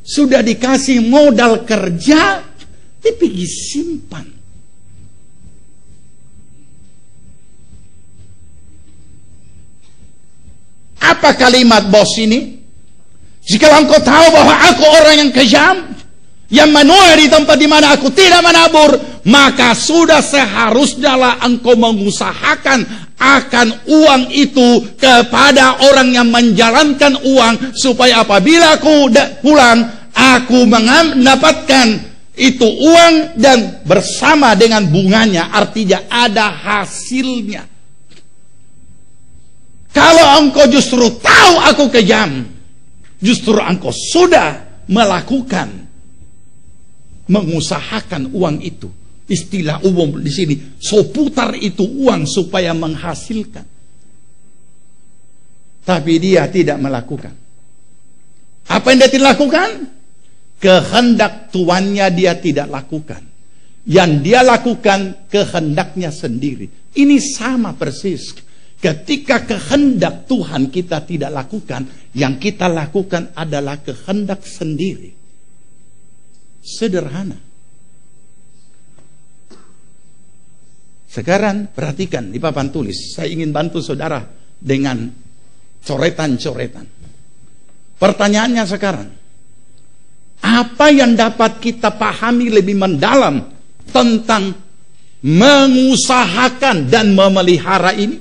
sudah dikasih modal kerja, tapi simpan? Apa kalimat bos ini? Jika engkau tahu bahwa aku orang yang kejam, yang menuai di tempat di mana aku tidak menabur, maka sudah seharusnya lah engkau mengusahakan akan uang itu kepada orang yang menjalankan uang, supaya apabila aku pulang, aku mendapatkan itu uang dan bersama dengan bunganya, artinya ada hasilnya. Kalau engkau justru tahu aku kejam, justru engkau sudah melakukan, mengusahakan uang itu. Istilah umum di sini, seputar itu uang supaya menghasilkan. Tapi dia tidak melakukan. Apa yang dia tidak lakukan? Kehendak tuannya dia tidak lakukan. Yang dia lakukan kehendaknya sendiri. Ini sama persis. Ketika kehendak Tuhan kita tidak lakukan, yang kita lakukan adalah kehendak sendiri. Sederhana. Sekarang perhatikan di papan tulis. Saya ingin bantu saudara dengan coretan-coretan. Pertanyaannya sekarang, apa yang dapat kita pahami lebih mendalam tentang mengusahakan dan memelihara ini?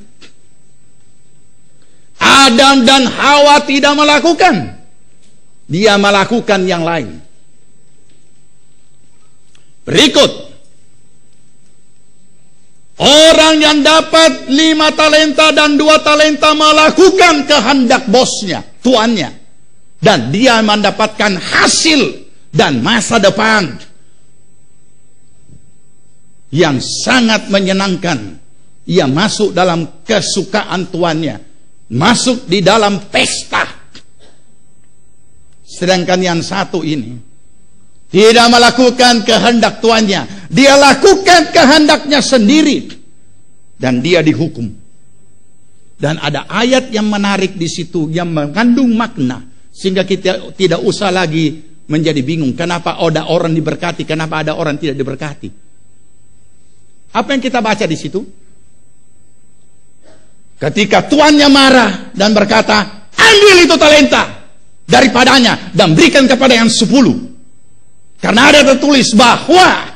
Adam dan Hawa tidak melakukan. Dia melakukan yang lain. Berikut. Orang yang dapat 5 talenta dan 2 talenta melakukan kehendak bosnya, tuannya. Dan dia mendapatkan hasil dan masa depan yang sangat menyenangkan. Ia masuk dalam kesukaan tuannya, masuk di dalam pesta. Sedangkan yang satu ini tidak melakukan kehendak tuannya, dia lakukan kehendaknya sendiri, dan dia dihukum. Dan ada ayat yang menarik di situ yang mengandung makna, sehingga kita tidak usah lagi menjadi bingung kenapa ada orang diberkati, kenapa ada orang tidak diberkati. Apa yang kita baca di situ? Ketika tuannya marah dan berkata, ambil itu talenta daripadanya dan berikan kepada yang 10. Karena ada tertulis bahwa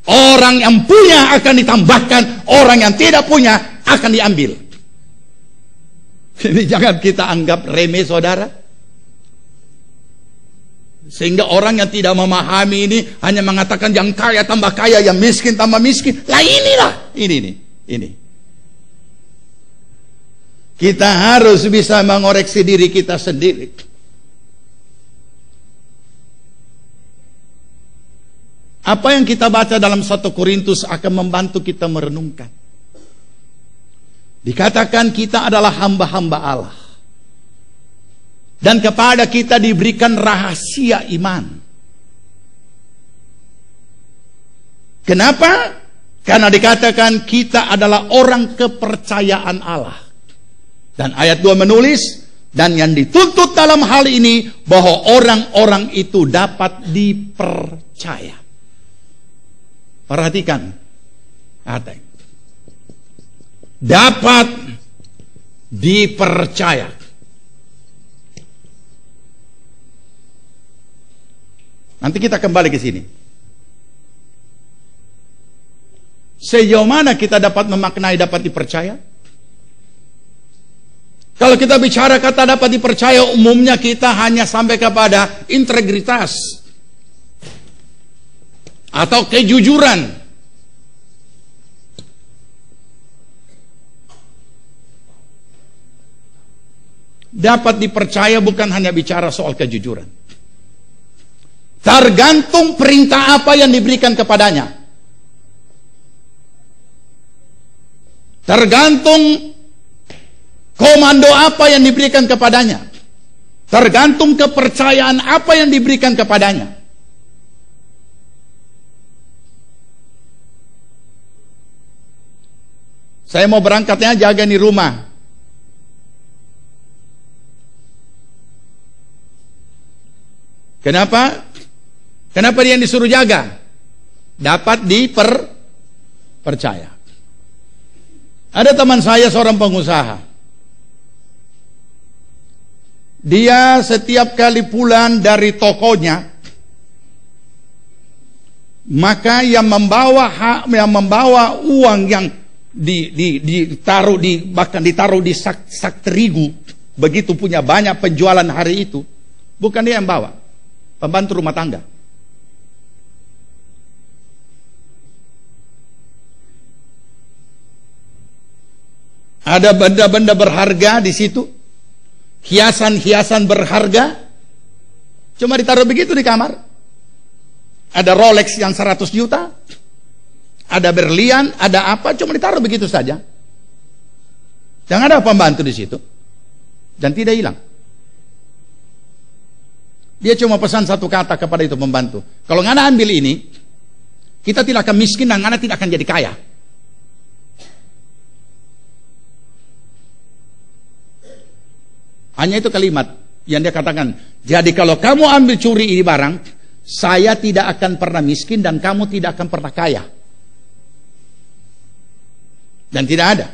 orang yang punya akan ditambahkan, orang yang tidak punya akan diambil. Ini jangan kita anggap remeh, saudara. Sehingga orang yang tidak memahami ini hanya mengatakan yang kaya tambah kaya, yang miskin tambah miskin. Lah inilah, ini. Kita harus bisa mengoreksi diri kita sendiri. Apa yang kita baca dalam 1 Korintus akan membantu kita merenungkan. Dikatakan kita adalah hamba-hamba Allah. Dan kepada kita diberikan rahasia iman. Kenapa? Karena dikatakan kita adalah orang kepercayaan Allah. Dan ayat 2 menulis, dan yang dituntut dalam hal ini bahwa orang-orang itu dapat dipercaya. Perhatikan, dapat dipercaya. Nanti kita kembali ke sini. Sejauh mana kita dapat memaknai dapat dipercaya? Kalau kita bicara kata dapat dipercaya, umumnya kita hanya sampai kepada integritas atau kejujuran. Dapat dipercaya bukan hanya bicara soal kejujuran. Tergantung perintah apa yang diberikan kepadanya. Tergantung komando apa yang diberikan kepadanya. Tergantung kepercayaan apa yang diberikan kepadanya. Saya mau berangkatnya jaga di rumah. Kenapa? Kenapa dia yang disuruh jaga? Dapat dipercaya. Ada teman saya seorang pengusaha. Dia setiap kali pulang dari tokonya, maka yang membawa uang yang ditaruh di sak terigu, begitu punya banyak penjualan hari itu, bukan dia yang bawa, pembantu rumah tangga. Ada benda-benda berharga di situ, hiasan-hiasan berharga, cuma ditaruh begitu di kamar. Ada Rolex yang 100 juta, ada berlian, ada apa, cuma ditaruh begitu saja. Jangan ada pembantu di situ, dan tidak hilang. Dia cuma pesan satu kata kepada itu pembantu, kalau ngana ambil ini, kita tidak akan miskin dan ngana tidak akan jadi kaya. Hanya itu kalimat yang dia katakan. Jadi kalau kamu ambil curi ini barang, saya tidak akan pernah miskin dan kamu tidak akan pernah kaya. Dan tidak ada.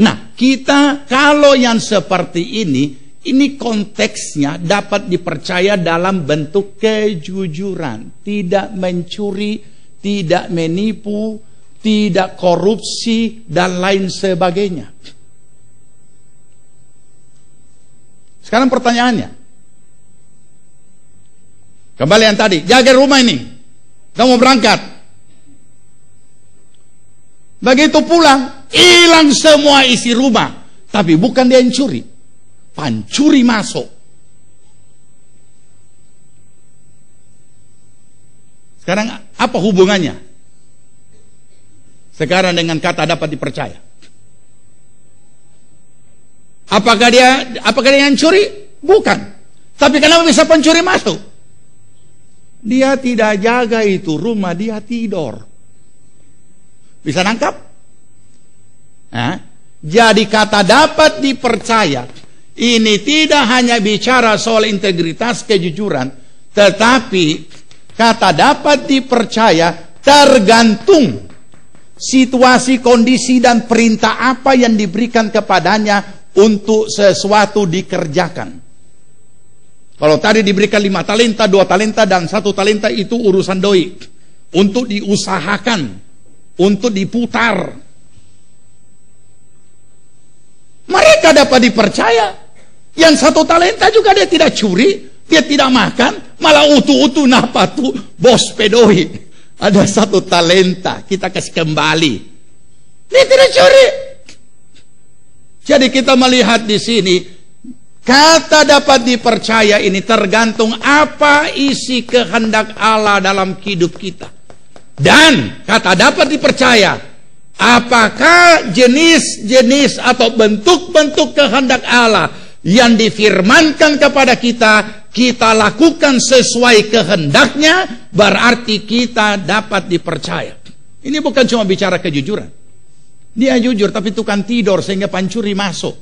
Nah, kita kalau yang seperti ini konteksnya dapat dipercaya dalam bentuk kejujuran, tidak mencuri, tidak menipu, tidak korupsi, dan lain sebagainya. Sekarang pertanyaannya, kembali yang tadi, jaga rumah ini, kamu berangkat. Begitu pulang, hilang semua isi rumah. Tapi bukan dia yang curi, pencuri masuk. Sekarang apa hubungannya sekarang dengan kata dapat dipercaya? Apakah dia yang curi? Bukan. Tapi kenapa bisa pencuri masuk? Dia tidak jaga itu rumah, dia tidur. Bisa nangkap? Jadi kata dapat dipercaya ini tidak hanya bicara soal integritas, kejujuran, tetapi kata dapat dipercaya tergantung situasi, kondisi, dan perintah apa yang diberikan kepadanya untuk sesuatu dikerjakan. Kalau tadi diberikan 5 talenta, 2 talenta, dan 1 talenta, itu urusan doi. Untuk diusahakan, untuk diputar. Mereka dapat dipercaya. Yang 1 talenta juga dia tidak curi, dia tidak makan, malah utuh-utuh napa tuh bos pedoi. Ada 1 talenta, kita kasih kembali. Dia tidak curi. Jadi kita melihat di sini, kata dapat dipercaya ini tergantung apa isi kehendak Allah dalam hidup kita. Dan kata dapat dipercaya, apakah jenis-jenis atau bentuk-bentuk kehendak Allah yang difirmankan kepada kita, kita lakukan sesuai kehendaknya, berarti kita dapat dipercaya. Ini bukan cuma bicara kejujuran. Dia jujur tapi tukang tidur sehingga pencuri masuk.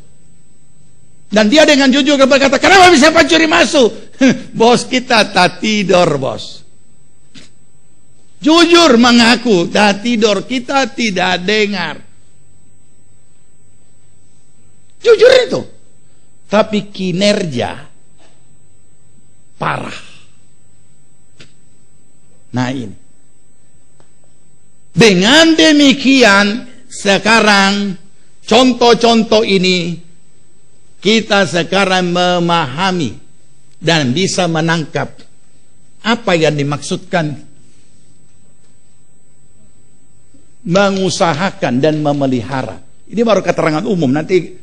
Dan dia dengan jujur berkata, kenapa bisa pencuri masuk? Bos kita tak tidur, bos. Jujur mengaku tak tidur, kita tidak dengar. Jujur itu. Tapi kinerja parah. Nah ini. Dengan demikian, sekarang contoh-contoh ini kita sekarang memahami dan bisa menangkap apa yang dimaksudkan mengusahakan dan memelihara. Ini baru keterangan umum. Nanti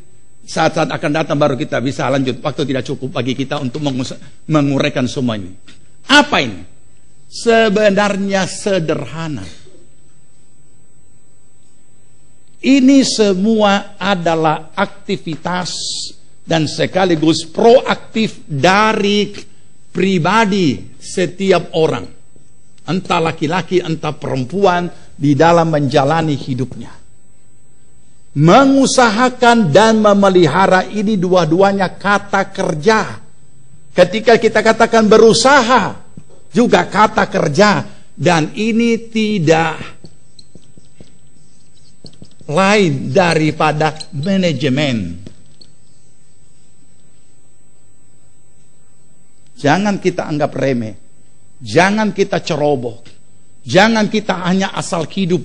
saat-saat akan datang baru kita bisa lanjut. Waktu tidak cukup bagi kita untuk menguraikan semua ini. Apa ini? Sebenarnya sederhana. Ini semua adalah aktivitas dan sekaligus proaktif dari pribadi setiap orang. Entah laki-laki, entah perempuan, di dalam menjalani hidupnya. Mengusahakan dan memelihara ini dua-duanya kata kerja. Ketika kita katakan berusaha, juga kata kerja. Dan ini tidak lain daripada manajemen. Jangan kita anggap remeh. Jangan kita ceroboh. Jangan kita hanya asal hidup.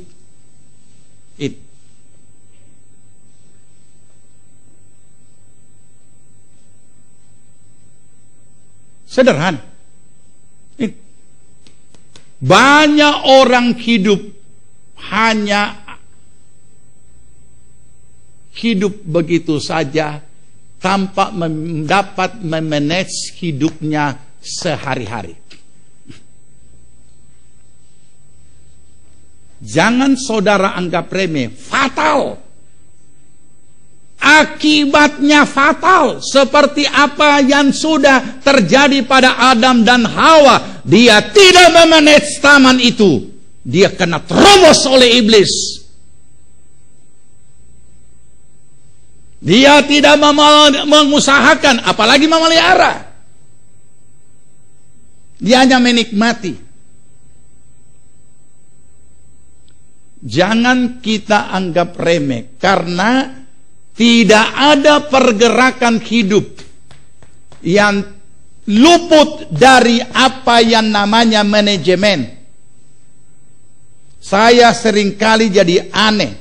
Sederhana. Banyak orang hidup hanya hidup begitu saja tanpa dapat memanage hidupnya sehari-hari. Jangan saudara anggap remeh, fatal. Akibatnya fatal, seperti apa yang sudah terjadi pada Adam dan Hawa. Dia tidak memanage taman itu, dia kena terobos oleh iblis. Dia tidak mengusahakan, apalagi memelihara. Dia hanya menikmati. Jangan kita anggap remeh, karena tidak ada pergerakan hidup yang luput dari apa yang namanya manajemen. Saya seringkali jadi aneh.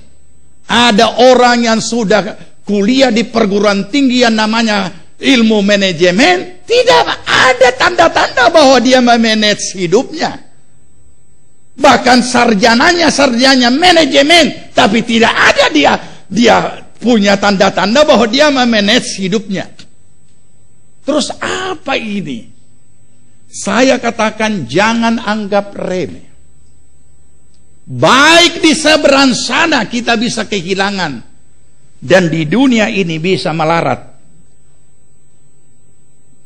Ada orang yang sudah kuliah di perguruan tinggi yang namanya ilmu manajemen, tidak ada tanda-tanda bahwa dia memanage hidupnya. Bahkan sarjananya manajemen, tapi tidak ada dia punya tanda-tanda bahwa dia memanage hidupnya. Terus apa ini? Saya katakan jangan anggap remeh. Baik di seberang sana kita bisa kehilangan, dan di dunia ini bisa melarat.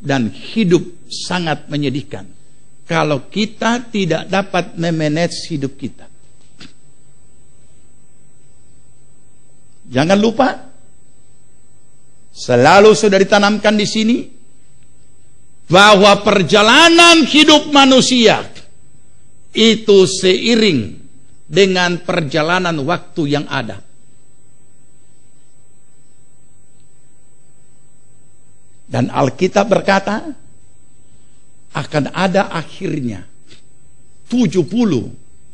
Dan hidup sangat menyedihkan kalau kita tidak dapat memanage hidup kita. Jangan lupa, selalu sudah ditanamkan di sini bahwa perjalanan hidup manusia itu seiring dengan perjalanan waktu yang ada. Dan Alkitab berkata akan ada akhirnya 70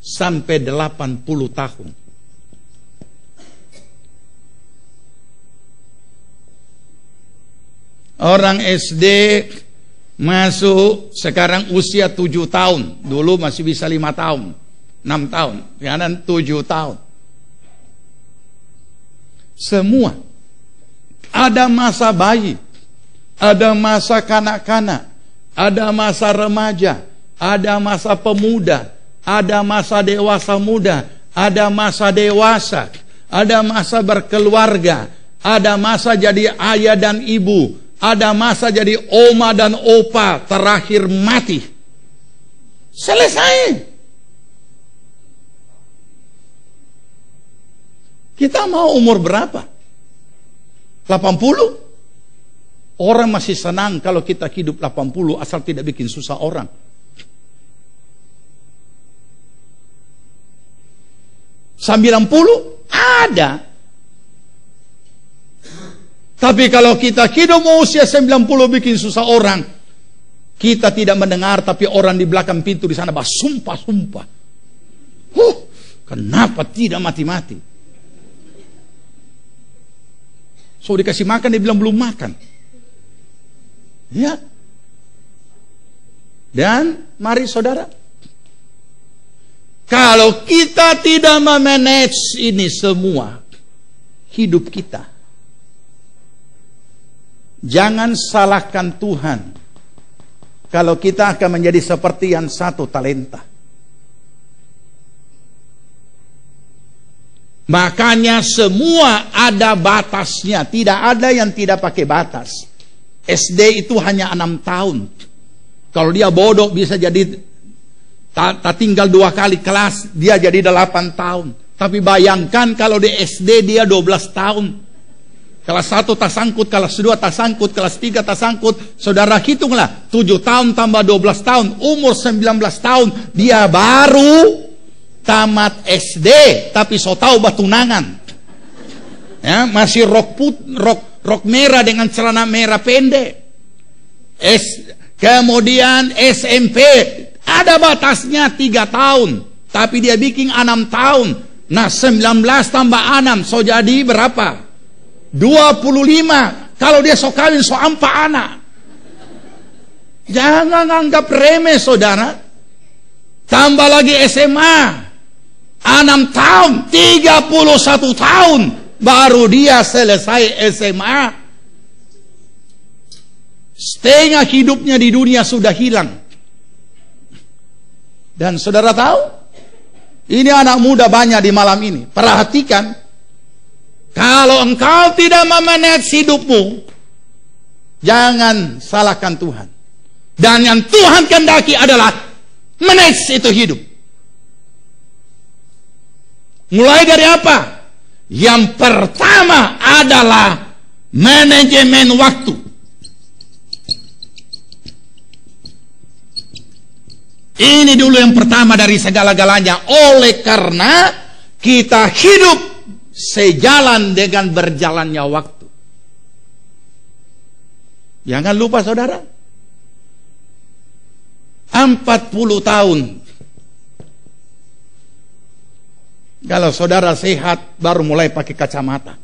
sampai 80 tahun. Orang SD masuk sekarang usia 7 tahun. Dulu masih bisa 5 tahun, 6 tahun, sekarang 7 tahun. Semua. Ada masa bayi, ada masa kanak-kanak, ada masa remaja, ada masa pemuda, ada masa dewasa muda, ada masa dewasa, ada masa berkeluarga, ada masa jadi ayah dan ibu, ada masa jadi oma dan opa, terakhir mati. Selesai. Kita mau umur berapa? 80? Orang masih senang kalau kita hidup 80 asal tidak bikin susah orang. Sembilan 90 ada. Tapi kalau kita hidup usia 90 bikin susah orang, kita tidak mendengar, tapi orang di belakang pintu di sana sumpah. Kenapa tidak mati-mati? So dikasih makan, dia bilang belum makan. Ya. Dan mari saudara, kalau kita tidak memanage ini semua hidup kita, jangan salahkan Tuhan kalau kita akan menjadi seperti yang 1 talenta. Makanya semua ada batasnya, tidak ada yang tidak pakai batas. SD itu hanya 6 tahun. Kalau dia bodoh bisa jadi tinggal 2 kali kelas, dia jadi 8 tahun. Tapi bayangkan kalau di SD dia 12 tahun. Kelas 1 tak sangkut, kelas 2 tak sangkut, kelas 3 tak sangkut. Saudara hitunglah, 7 tahun tambah 12 tahun, umur 19 tahun. Dia baru tamat SD, tapi so tahu batunangan. Ya, masih rok merah dengan celana merah pendek. Kemudian SMP, ada batasnya 3 tahun, tapi dia bikin 6 tahun. Nah 19 tambah 6, so jadi berapa? 25. Kalau dia so kawin so 4 anak. Jangan anggap remeh saudara. Tambah lagi SMA 6 tahun, 31 tahun baru dia selesai SMA. Setengah hidupnya di dunia sudah hilang. Dan saudara tahu, ini anak muda banyak di malam ini. Perhatikan, kalau engkau tidak memanage hidupmu, jangan salahkan Tuhan. Dan yang Tuhan kehendaki adalah manage itu hidup. Mulai dari apa? Yang pertama adalah manajemen waktu. Ini dulu yang pertama dari segala-galanya. Oleh karena kita hidup sejalan dengan berjalannya waktu. Jangan lupa saudara, 40 tahun Kalau saudara sehat baru mulai pakai kacamata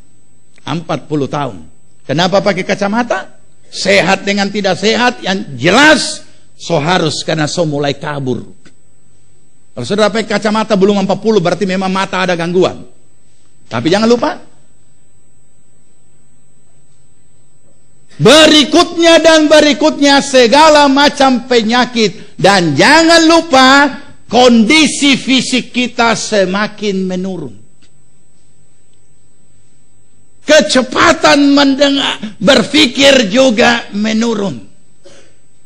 40 tahun. Kenapa pakai kacamata? Sehat dengan tidak sehat yang jelas so harus, karena so mulai kabur. Kalau saudara pakai kacamata belum 40 berarti memang mata ada gangguan. Tapi jangan lupa, berikutnya dan berikutnya segala macam penyakit. Dan jangan lupa kondisi fisik kita semakin menurun. Kecepatan berpikir juga menurun.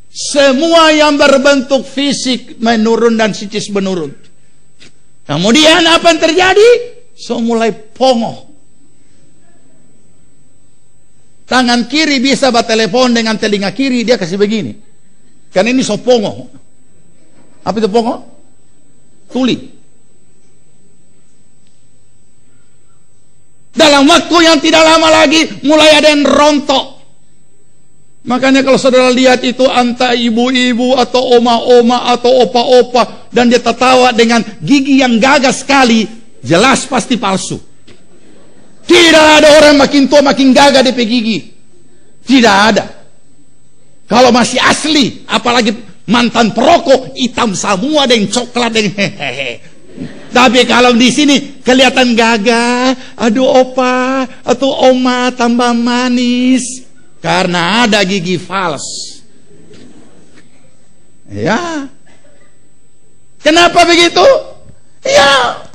Semua yang berbentuk fisik menurun dan psikis menurun. Kemudian apa yang terjadi? So mulai pongo. Tangan kiri bisa bertelepon dengan telinga kiri, dia kasih begini. Karena ini so pongo. Apa itu pongo? Tuli. Dalam waktu yang tidak lama lagi mulai ada yang rontok. Makanya kalau saudara lihat itu antara ibu-ibu atau oma-oma atau opa-opa dan dia tertawa dengan gigi yang gagah sekali, jelas pasti palsu. Tidak ada orang makin tua makin gagah DP gigi. Tidak ada. Kalau masih asli, apalagi mantan perokok, hitam semua dengan coklat dengan hehehe. Tapi kalau di sini kelihatan gagah, aduh opa atau oma tambah manis karena ada gigi fals. Ya. Kenapa begitu? Ya.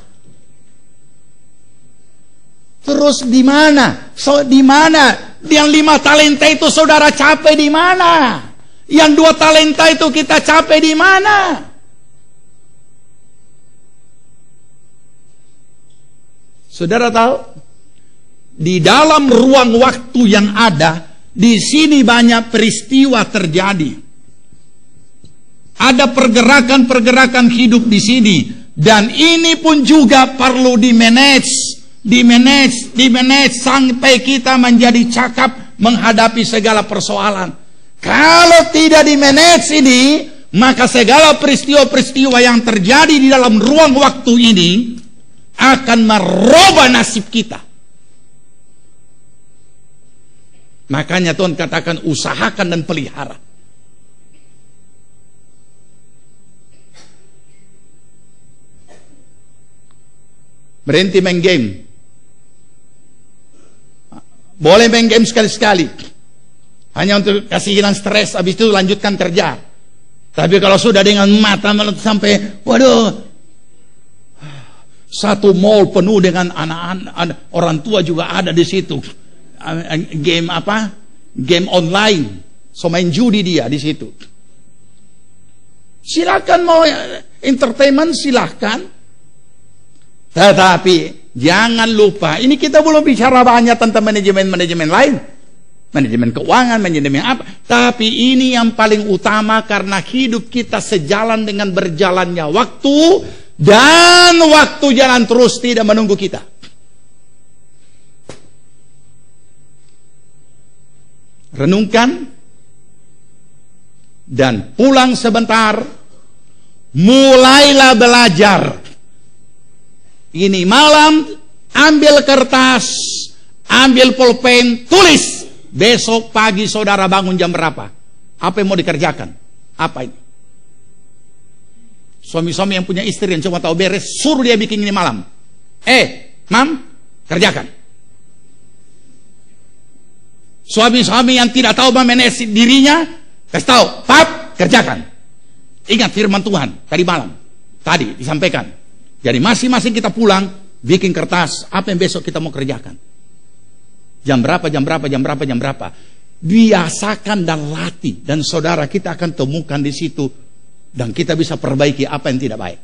Terus di mana? Di mana? Yang 5 talenta itu saudara capai di mana? Yang 2 talenta itu kita capai di mana? Saudara tahu? Di dalam ruang waktu yang ada, di sini banyak peristiwa terjadi. Ada pergerakan-pergerakan hidup di sini. Dan ini pun juga perlu dimanage sampai kita menjadi cakap menghadapi segala persoalan. Kalau tidak dimanage ini, maka segala peristiwa-peristiwa yang terjadi di dalam ruang waktu ini akan merubah nasib kita. Makanya Tuhan katakan usahakan dan pelihara. Berhenti main game. Boleh main game sekali-sekali, hanya untuk kasih hilang stres, habis itu lanjutkan kerja. Tapi kalau sudah dengan mata sampai, waduh, satu mall penuh dengan anak-anak, orang tua juga ada di situ. Game apa? Game online. So main judi dia di situ. Silakan mau entertainment, silahkan. Tetapi jangan lupa, ini kita belum bicara banyak tentang manajemen lain. Manajemen keuangan, manajemen apa. Tapi ini yang paling utama karena hidup kita sejalan dengan berjalannya waktu. Dan waktu jalan terus tidak menunggu kita. Renungkan. Dan pulang sebentar. Mulailah belajar. Ini malam, ambil kertas, ambil pulpen, tulis. Besok pagi saudara bangun jam berapa? Apa yang mau dikerjakan? Apa ini? Suami-suami yang punya istri yang cuma tahu beres, suruh dia bikin ini malam. Mam, kerjakan. Suami-suami yang tidak tahu memanage dirinya, kasih tahu, pap, kerjakan. Ingat firman Tuhan tadi malam, tadi disampaikan. Jadi masing-masing kita pulang, bikin kertas, apa yang besok kita mau kerjakan. Jam berapa. Biasakan dan latih. Dan saudara kita akan temukan di situ. Dan kita bisa perbaiki apa yang tidak baik.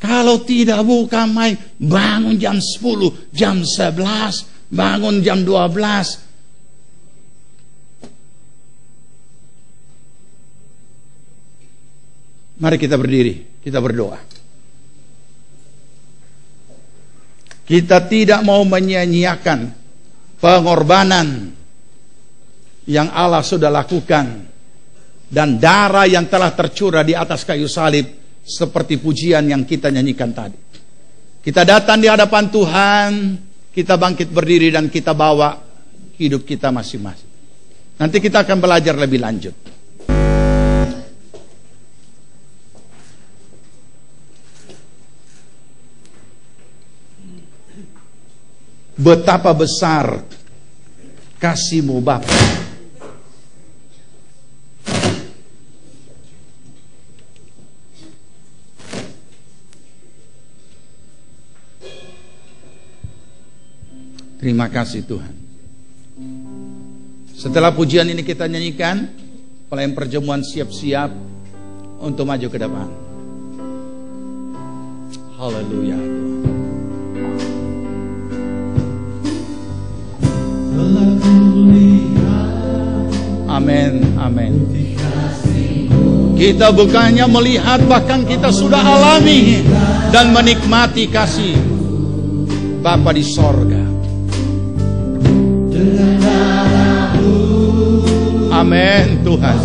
Kalau tidak bukan main, bangun jam 10, jam 11, bangun jam 12. Mari kita berdiri, kita berdoa. Kita tidak mau menyia-nyiakan pengorbanan yang Allah sudah lakukan dan darah yang telah tercurah di atas kayu salib seperti pujian yang kita nyanyikan tadi. Kita datang di hadapan Tuhan, kita bangkit berdiri dan kita bawa hidup kita masing-masing. Nanti kita akan belajar lebih lanjut. Betapa besar kasih-Mu Bapa. Terima kasih Tuhan. Setelah pujian ini kita nyanyikan, pelayan perjamuan siap-siap untuk maju ke depan. Haleluya. Amin, amin. Kita bukannya melihat, bahkan kita sudah alami dan menikmati kasih Bapa di sorga. Amin Tuhan.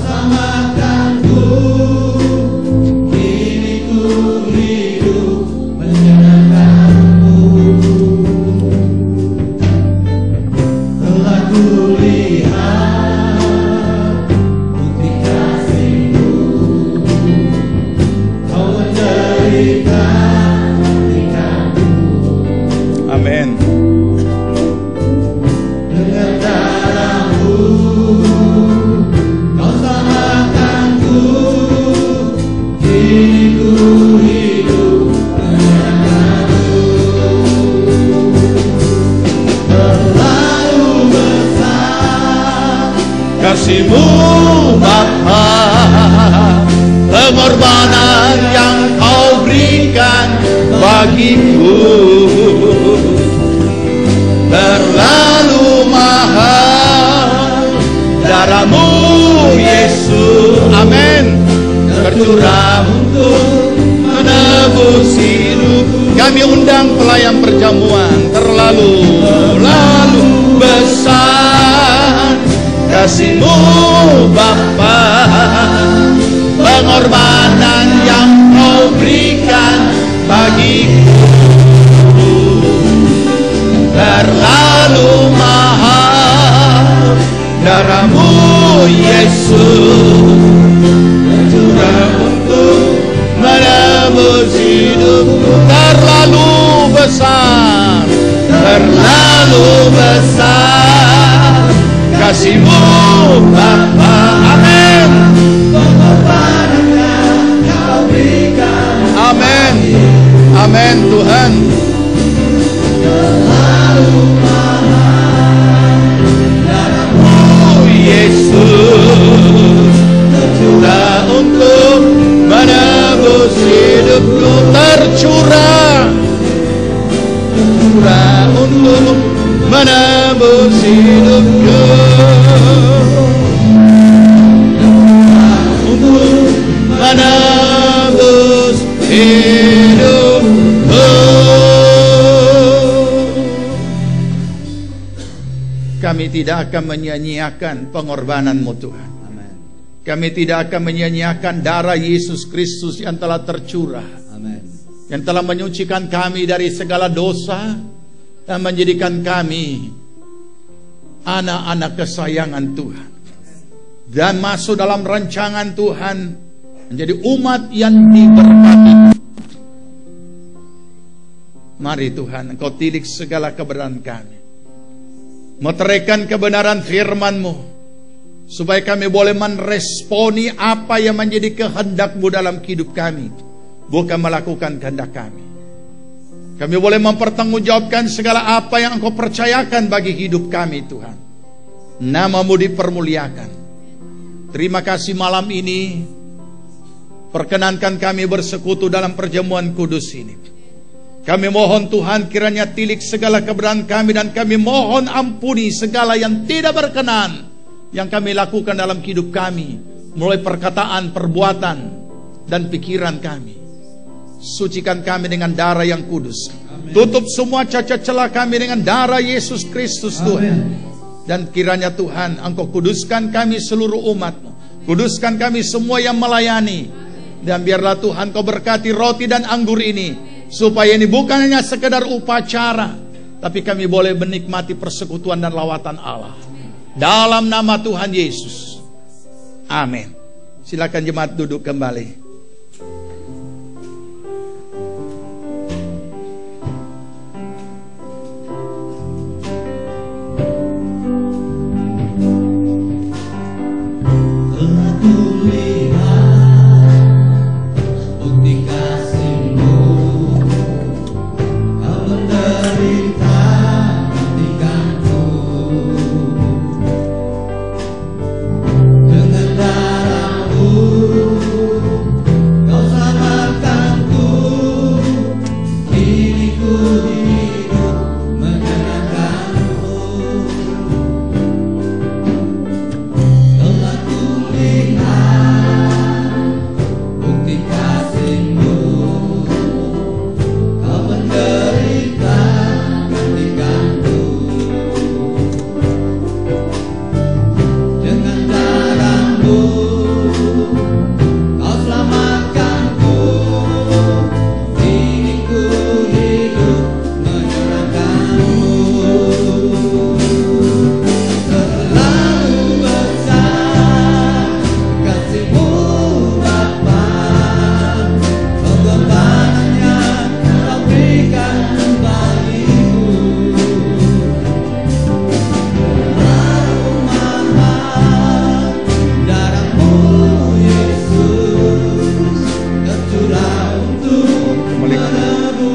Amin. Kasih-Mu Bapa, pengorbanan yang Kau berikan bagiku terlalu mahal. Darah-Mu Yesus, amin, tercurah untuk menebus hidup. Kami undang pelayan perjamuan, terlalu besar kasih-Mu Bapa, pengorbanan yang Kau berikan bagiku terlalu mahal. Darah-Mu Yesus tercurah untuk menebus hidupku. Terlalu besar kasih-Mu Bapa, amin. Pengorbanan yang Kau berikan, amin, amin Tuhan. Terlalu mahal, darah-Mu Yesus tercurah untuk menebus hidupku. Tercurah untuk menebus hidupku, untuk menebus hidupku. Kami tidak akan menyia-nyiakan pengorbanan-Mu Tuhan. Kami tidak akan menyia-nyiakan darah Yesus Kristus yang telah tercurah, yang telah menyucikan kami dari segala dosa dan menjadikan kami anak-anak kesayangan Tuhan, dan masuk dalam rancangan Tuhan menjadi umat yang diberkati. Mari Tuhan, Engkau tilik segala kebenaran kami, meteraikan kebenaran firman-Mu, supaya kami boleh meresponi apa yang menjadi kehendak-Mu dalam hidup kami, bukan melakukan kehendak kami. Kami boleh mempertanggungjawabkan segala apa yang Engkau percayakan bagi hidup kami Tuhan. Nama-Mu dipermuliakan. Terima kasih malam ini, perkenankan kami bersekutu dalam perjamuan kudus ini. Kami mohon Tuhan kiranya tilik segala kebenaran kami, dan kami mohon ampuni segala yang tidak berkenan yang kami lakukan dalam hidup kami, mulai perkataan, perbuatan, dan pikiran kami. Sucikan kami dengan darah yang kudus. Amen. Tutup semua cacat celah kami dengan darah Yesus Kristus Tuhan. Dan kiranya Tuhan Engkau kuduskan kami seluruh umat-Mu, kuduskan kami semua yang melayani. Dan biarlah Tuhan Kau berkati roti dan anggur ini, Supaya ini bukan hanya sekedar upacara, tapi kami boleh menikmati persekutuan dan lawatan Allah. Dalam nama Tuhan Yesus. Amin. Silakan jemaat duduk kembali.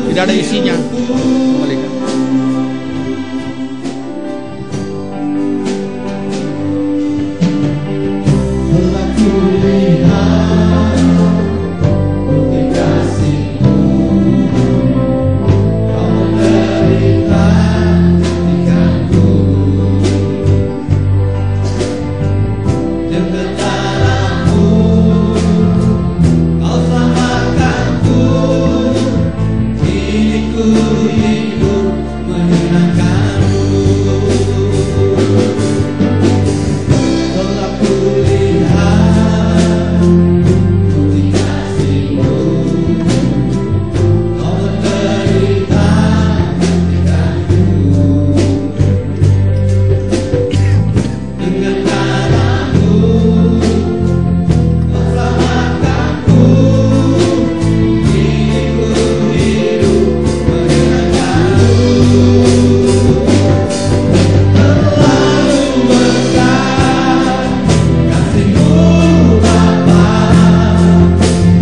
Tidak ada isinya. Kembalikan.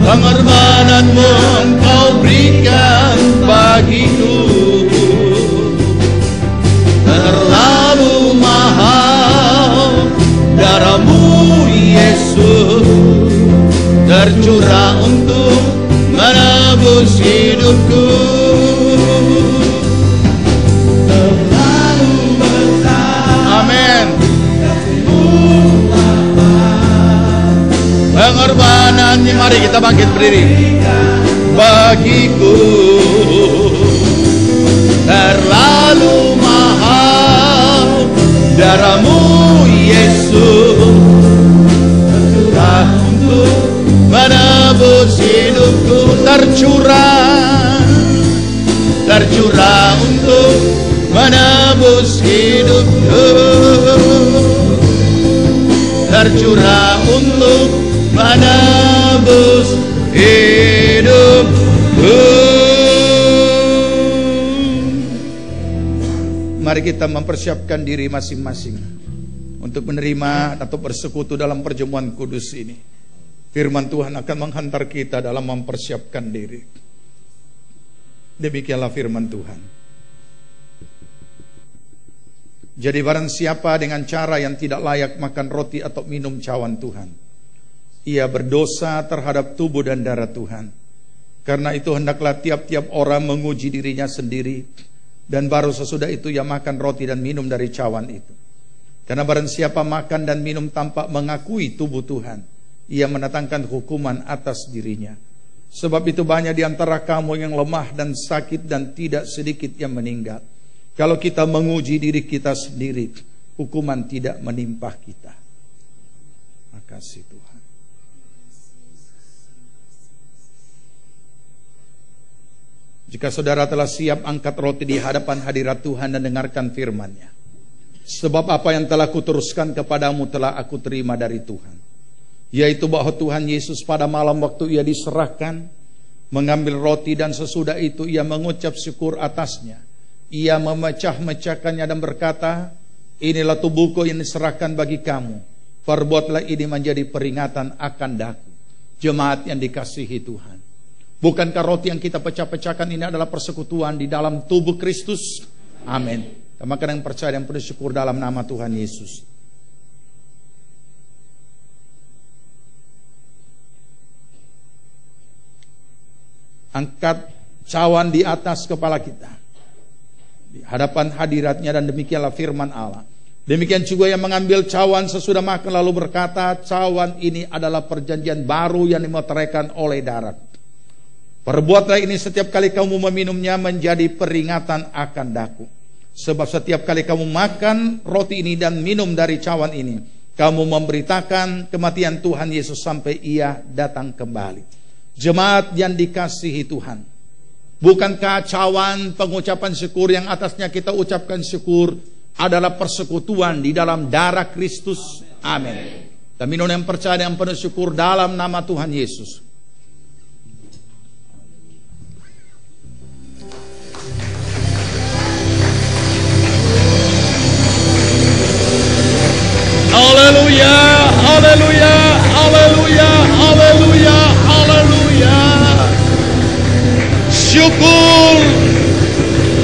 Pengorbananmu Engkau berikan bagiku, terlalu mahal. Darahmu Yesus tercurah untuk menebus hidupku. Terlalu besar. Amin. Pengorbanannya, mari kita bangkit berdiri. Bagiku terlalu mahal. Darahmu Yesus tercurah untuk menebus hidupku. Tercurah untuk menebus hidupku. Tercurah untuk menebus hidupku. Mari kita mempersiapkan diri masing-masing untuk menerima atau bersekutu dalam perjamuan kudus ini. Firman Tuhan akan menghantar kita dalam mempersiapkan diri. Demikianlah firman Tuhan. Jadi barang siapa dengan cara yang tidak layak makan roti atau minum cawan Tuhan, ia berdosa terhadap tubuh dan darah Tuhan. Karena itu hendaklah tiap-tiap orang menguji dirinya sendiri, dan baru sesudah itu ia makan roti dan minum dari cawan itu. Karena barang siapa makan dan minum tanpa mengakui tubuh Tuhan, ia mendatangkan hukuman atas dirinya. Sebab itu banyak di antara kamu yang lemah dan sakit, dan tidak sedikit yang meninggal. Kalau kita menguji diri kita sendiri, hukuman tidak menimpa kita. Makasih Tuhan. Jika saudara telah siap, angkat roti di hadapan hadirat Tuhan dan dengarkan firman-Nya. Sebab apa yang telah kuteruskan kepadamu telah aku terima dari Tuhan, yaitu bahwa Tuhan Yesus pada malam waktu Ia diserahkan, mengambil roti dan sesudah itu Ia mengucap syukur atasnya. Ia memecah-mecahkannya dan berkata, inilah tubuhku yang diserahkan bagi kamu. Perbuatlah ini menjadi peringatan akan daku. Jemaat yang dikasihi Tuhan, bukankah roti yang kita pecah-pecahkan ini adalah persekutuan di dalam tubuh Kristus? Amin. Maka yang percaya dan penuh syukur dalam nama Tuhan Yesus. Angkat cawan di atas kepala kita di hadapan hadirat-Nya, dan demikianlah firman Allah. Demikian juga yang mengambil cawan sesudah makan lalu berkata, cawan ini adalah perjanjian baru yang dimeteraikan oleh darah. Perbuatlah ini setiap kali kamu meminumnya menjadi peringatan akan daku. Sebab setiap kali kamu makan roti ini dan minum dari cawan ini, kamu memberitakan kematian Tuhan Yesus sampai Ia datang kembali. Jemaat yang dikasihi Tuhan, bukankah cawan pengucapan syukur yang atasnya kita ucapkan syukur adalah persekutuan di dalam darah Kristus? Amin. Dan minum yang percaya yang penuh syukur dalam nama Tuhan Yesus. Haleluya, haleluya, haleluya, haleluya, haleluya. Syukur,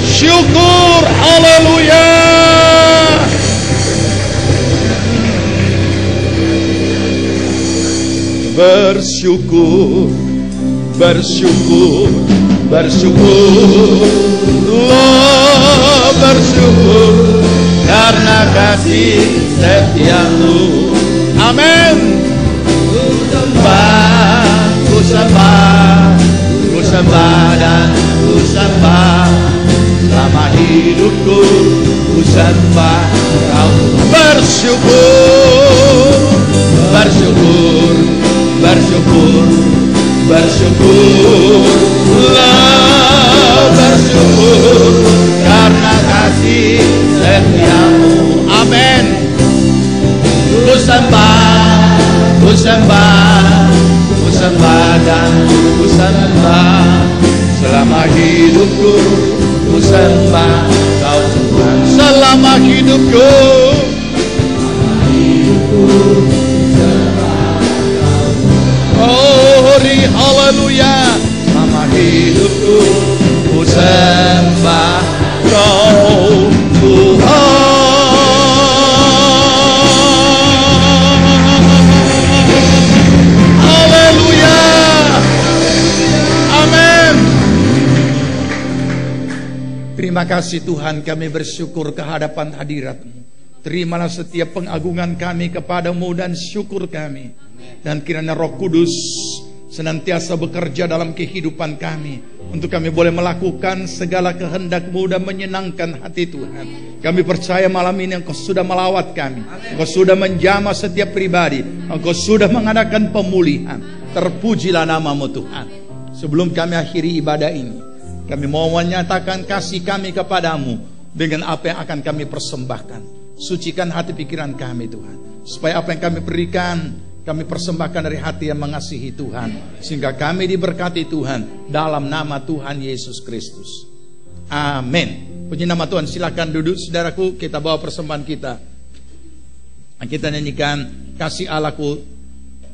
syukur, haleluya. Bersyukur, bersyukur, bersyukur, bersyukur karena kasih setiamu. Amin. Ku sembah dan ku sembah selama hidupku. Ku sembah Kau. Bersyukur, bersyukur, bersyukur, bersyukurlah, bersyukur karena kasih setiamu. Amin. Ku sembah, ku sembah, ku sembah dan ku sembah selama hidupku. Ku sembah Kau Tuhan selama hidupku. Oh, haleluya. Selama hidupku ku sembah Kau Tuhan. Haleluya. Amin. Terima kasih Tuhan, kami bersyukur kehadapan hadirat-Mu. Terimalah setiap pengagungan kami kepadamu dan syukur kami. Dan kiranya Roh Kudus senantiasa bekerja dalam kehidupan kami, untuk kami boleh melakukan segala kehendak-Mu dan menyenangkan hati Tuhan. Kami percaya malam ini Engkau sudah melawat kami, Engkau sudah menjamah setiap pribadi, Engkau sudah mengadakan pemulihan. Terpujilah nama-Mu Tuhan. Sebelum kami akhiri ibadah ini, kami mau menyatakan kasih kami kepadamu dengan apa yang akan kami persembahkan. Sucikan hati pikiran kami Tuhan, supaya apa yang kami berikan kami persembahkan dari hati yang mengasihi Tuhan, sehingga kami diberkati Tuhan dalam nama Tuhan Yesus Kristus. Amin. Puji nama Tuhan. Silakan duduk saudaraku, kita bawa persembahan kita. Kita nyanyikan kasih Allahku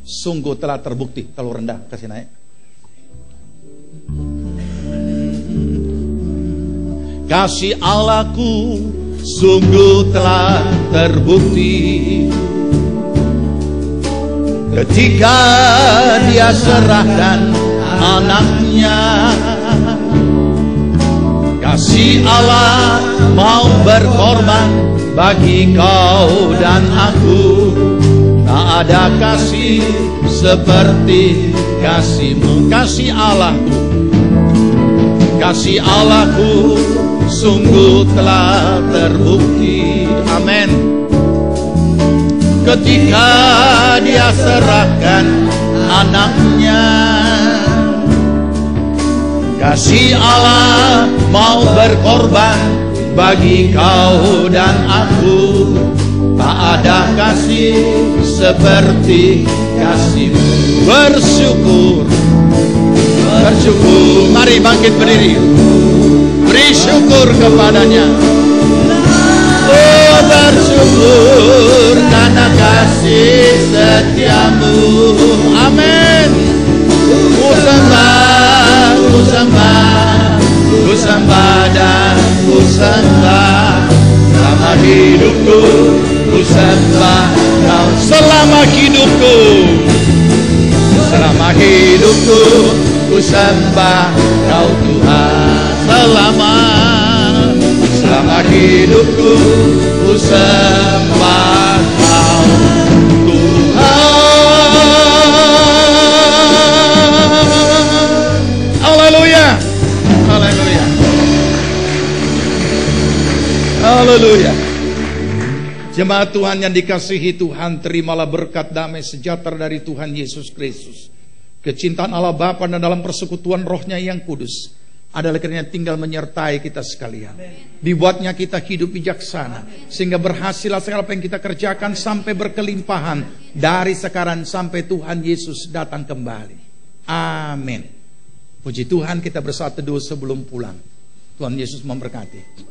sungguh telah terbukti. Kalau rendah kasih naik. Kasih Allahku sungguh telah terbukti ketika Dia serahkan anaknya. Kasih Allah mau berkorban bagi kau dan aku. Tak ada kasih seperti kasih-Mu. Kasih Allahku, kasih Allahku sungguh telah terbukti. Amin. Ketika Dia serahkan anaknya. Kasih Allah mau berkorban bagi kau dan aku. Tak ada kasih seperti kasih-Mu. Bersyukur, bersyukur. Mari bangkit berdiri, beri syukur kepadanya. Oh, bersyukur karena kasih setia-Mu. Amin. Ku sembah, ku sembah, ku sembah dan ku sembah. Selama hidupku ku sembah Kau. Selama hidupku, selama hidupku ku sembah Kau Tuhan. Selama hidupku ku sembah Kau Tuhan. Haleluya, haleluya, haleluya. Jemaat Tuhan yang dikasihi Tuhan, terimalah berkat damai sejahtera dari Tuhan Yesus Kristus. Kecintaan Allah Bapa dan dalam persekutuan Roh-Nya yang kudus adalah kiranya tinggal menyertai kita sekalian. Dibuatnya kita hidup bijaksana, sehingga berhasillah segala apa yang kita kerjakan sampai berkelimpahan dari sekarang sampai Tuhan Yesus datang kembali. Amin. Puji Tuhan, kita bersatu teduh sebelum pulang. Tuhan Yesus memberkati.